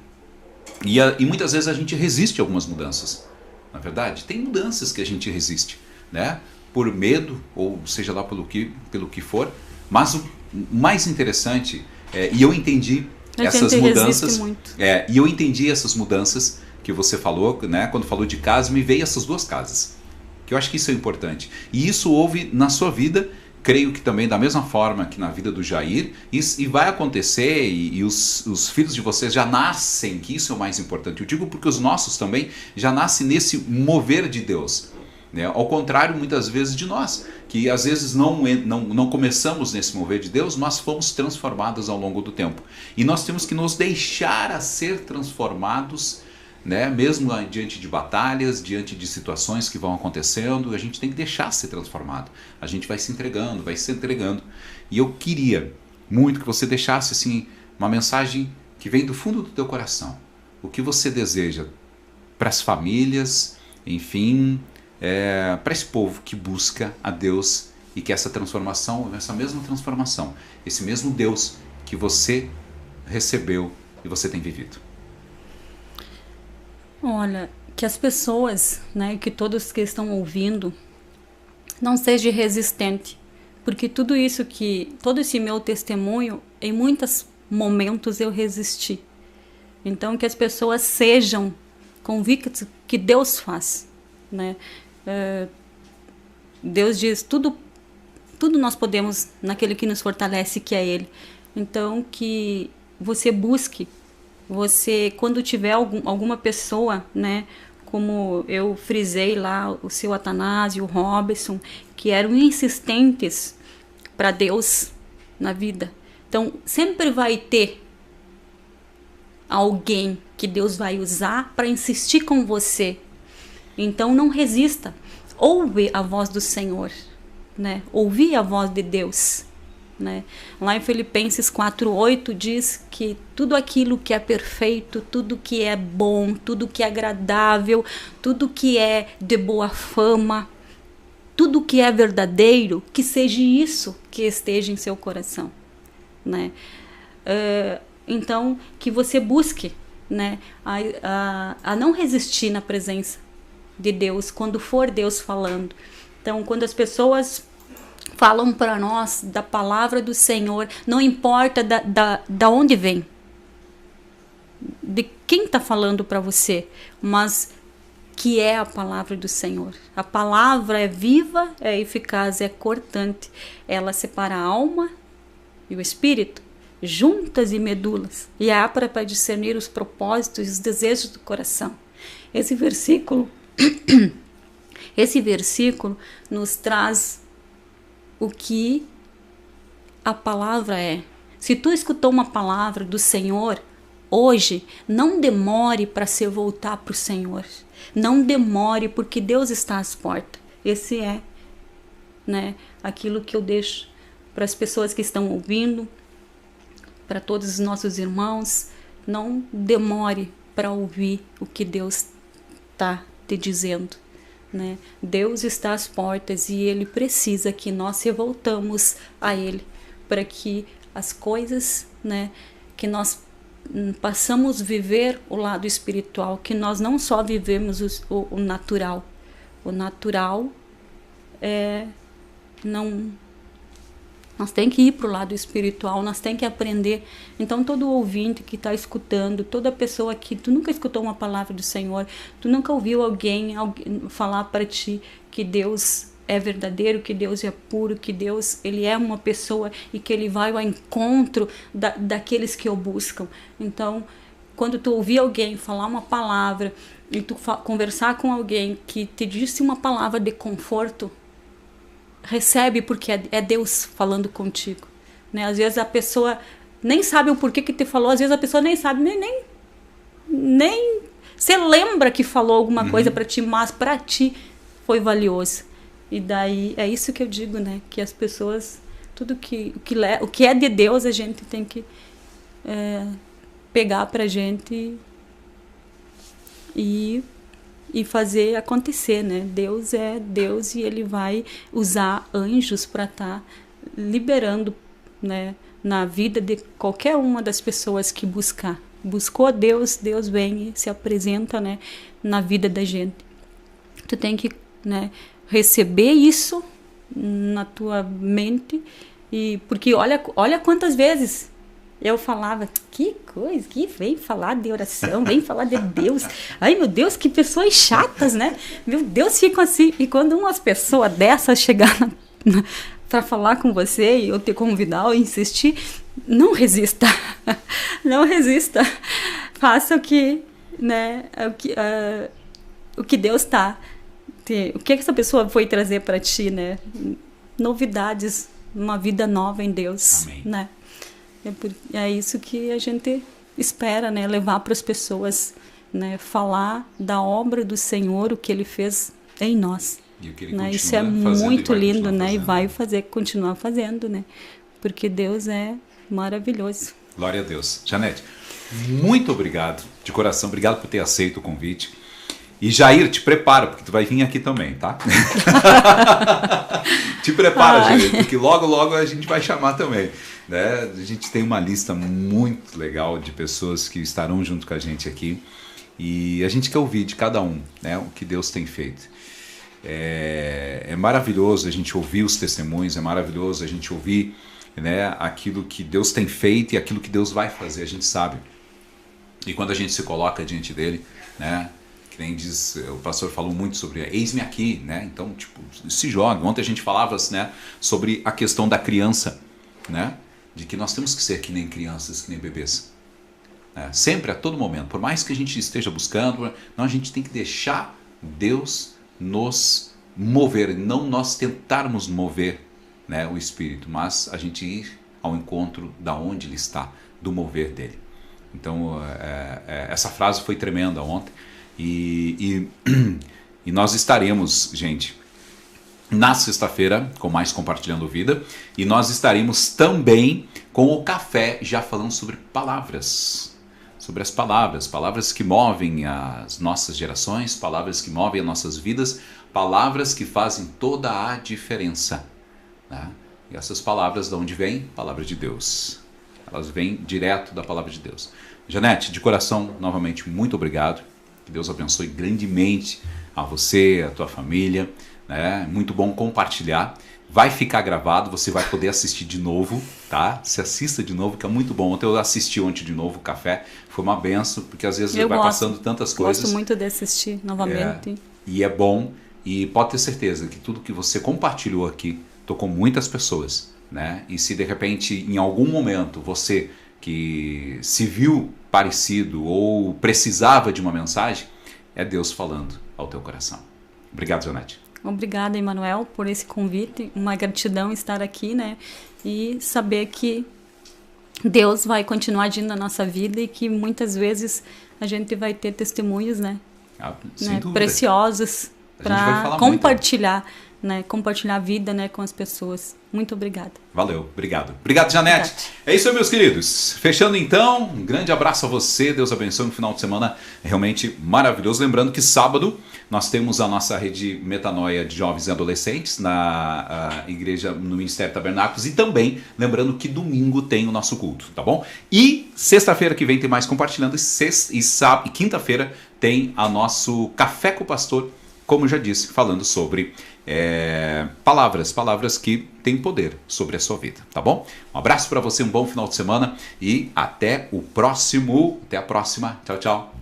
E muitas vezes a gente resiste a algumas mudanças. Na verdade, tem mudanças que a gente resiste, né? Por medo, ou seja lá pelo que for. Mas o mais interessante, e eu entendi essas mudanças, e eu entendi essas mudanças que você falou, né? Quando falou de casa, me veio essas 2 casas Que eu acho que isso é importante. E isso houve na sua vida, creio que também da mesma forma que na vida do Jair, e vai acontecer, e os filhos de vocês já nascem, que isso é o mais importante. Eu digo porque os nossos também já nascem nesse mover de Deus. Né? Ao contrário, muitas vezes, de nós, que às vezes não começamos nesse mover de Deus, nós fomos transformados ao longo do tempo. E nós temos que nos deixar a ser transformados, né? Mesmo diante de batalhas, diante de situações que vão acontecendo, a gente tem que deixar ser transformado. A gente vai se entregando, vai se entregando. E eu queria muito que você deixasse assim, uma mensagem que vem do fundo do teu coração. O que você deseja para as famílias, enfim, para esse povo que busca a Deus e que essa transformação, essa mesma transformação, esse mesmo Deus que você recebeu e você tem vivido. Olha, que as pessoas, né, que todos que estão ouvindo, não sejam resistentes, porque todo esse meu testemunho, em muitos momentos eu resisti. Então, que as pessoas sejam convictas que Deus faz, né? Deus diz, tudo nós podemos naquele que nos fortalece, que é Ele. Então, que você busque, quando tiver alguma pessoa, né, como eu frisei lá, o seu Atanásio, o Robson, que eram insistentes para Deus na vida. Então, sempre vai ter alguém que Deus vai usar para insistir com você. Então, não resista. Ouve a voz do Senhor, né? Ouvir a voz de Deus, né? Lá em Filipenses 4:8 diz que tudo aquilo que é perfeito, tudo que é bom, tudo que é agradável, tudo que é de boa fama, tudo que é verdadeiro, que seja isso que esteja em seu coração, né? Então, que você busque, né, a não resistir na presença de Deus, quando for Deus falando. Então, quando as pessoas falam para nós da palavra do Senhor, não importa da onde vem, de quem está falando para você, mas que é a palavra do Senhor. A palavra é viva, é eficaz, é cortante. Ela separa a alma e o espírito, juntas e medulas, e é apta para discernir os propósitos e os desejos do coração. Esse versículo nos traz o que a palavra é. Se tu escutou uma palavra do Senhor hoje, não demore para se voltar para o Senhor. Não demore, porque Deus está às portas. Esse é, né, aquilo que eu deixo para as pessoas que estão ouvindo, para todos os nossos irmãos. Não demore para ouvir o que Deus está te dizendo, né? Deus está às portas e Ele precisa que nós se voltamos a Ele, para que as coisas, né, que nós passamos a viver o lado espiritual, que nós não só vivemos o natural. O natural nós temos que ir para o lado espiritual, nós temos que aprender. Então, todo ouvinte que está escutando, toda pessoa que tu nunca escutou uma palavra do Senhor, tu nunca ouviu alguém falar para ti que Deus é verdadeiro, que Deus é puro, que Deus ele é uma pessoa e que Ele vai ao encontro daqueles que o buscam. Então, quando tu ouvir alguém falar uma palavra e tu conversar com alguém que te disse uma palavra de conforto, recebe, porque é Deus falando contigo, né? Às vezes a pessoa nem sabe o porquê que te falou, às vezes a pessoa nem sabe, nem se lembra que falou alguma coisa para ti, mas para ti foi valioso. E daí é isso que eu digo, né? Que as pessoas, tudo o que é de Deus, a gente tem que pegar pra gente e fazer acontecer, né? Deus é Deus e Ele vai usar anjos para estar liberando, né, na vida de qualquer uma das pessoas que buscou a Deus, Deus vem e se apresenta, né, na vida da gente. Tu tem que, né, receber isso na tua mente, e porque olha quantas vezes Eu falava, que coisa, que vem falar de oração, vem falar de Deus. Ai, meu Deus, que pessoas chatas, né? Meu Deus, ficam assim. E quando umas pessoas dessas chegar para falar com você e eu te convidar ou insistir, não resista. Não resista. Faça o que, né, o que Deus está. O que essa pessoa foi trazer para ti, né? Novidades, uma vida nova em Deus. Amém. Né? É isso que a gente espera, né? Levar para as pessoas, né? Falar da obra do Senhor, o que Ele fez em nós. E o que Ele né? continua Isso é fazendo muito e vai lindo, continuar né? fazendo. E vai continuar fazendo, né? Porque Deus é maravilhoso. Glória a Deus. Janete, muito obrigado, de coração, obrigado por ter aceito o convite. E Jair, te prepara, porque tu vai vir aqui também, tá? Te prepara, Jair, porque logo, logo a gente vai chamar também. Né? A gente tem uma lista muito legal de pessoas que estarão junto com a gente aqui. E a gente quer ouvir de cada um, né, o que Deus tem feito. É maravilhoso a gente ouvir os testemunhos, é maravilhoso a gente ouvir, né, aquilo que Deus tem feito e aquilo que Deus vai fazer, a gente sabe. E quando a gente se coloca diante dele, né, que nem diz, o pastor falou muito sobre eis-me aqui, né, então tipo, se joga. Ontem a gente falava, né, sobre a questão da criança, né, de que nós temos que ser que nem crianças, que nem bebês. Sempre, a todo momento, por mais que a gente esteja buscando, não, a gente tem que deixar Deus nos mover, não nós tentarmos mover, né, o Espírito, mas a gente ir ao encontro da onde Ele está, do mover dele. Então, essa frase foi tremenda ontem e nós estaremos, gente, na sexta-feira com mais Compartilhando Vida e nós estaremos também com o café já falando sobre palavras. Sobre as palavras que movem as nossas gerações, palavras que movem as nossas vidas, palavras que fazem toda a diferença. Né? E essas palavras de onde vêm? Palavra de Deus. Elas vêm direto da palavra de Deus. Janete, de coração, novamente, muito obrigado. Que Deus abençoe grandemente a você, a tua família. Né? Muito bom compartilhar. Vai ficar gravado, você vai poder assistir de novo, tá? Se assista de novo, que é muito bom. Ontem eu assisti de novo o café, foi uma benção, porque às vezes vai passando tantas coisas. Gosto muito de assistir novamente. E é bom, e pode ter certeza que tudo que você compartilhou aqui tocou muitas pessoas, né? E se de repente, em algum momento, você que se viu parecido ou precisava de uma mensagem, é Deus falando ao teu coração. Obrigado, Janete. Obrigada, Emanuel, por esse convite. Uma gratidão estar aqui, né? E saber que Deus vai continuar agindo na nossa vida e que muitas vezes a gente vai ter testemunhos, né? Preciosos para compartilhar, né? Compartilhar a vida, né, com as pessoas. Muito obrigada. Valeu, obrigado. Obrigado, Janete. Obrigado. É isso aí, meus queridos. Fechando então, um grande abraço a você. Deus abençoe, um final de semana realmente maravilhoso. Lembrando que sábado nós temos a nossa rede Metanoia de jovens e adolescentes na igreja, no Ministério Tabernáculos, e também lembrando que domingo tem o nosso culto, tá bom? E sexta-feira que vem tem mais Compartilhando e quinta-feira tem a nosso Café com o Pastor, como eu já disse, falando sobre palavras que têm poder sobre a sua vida, tá bom? Um abraço para você, um bom final de semana e até a próxima. Tchau, tchau.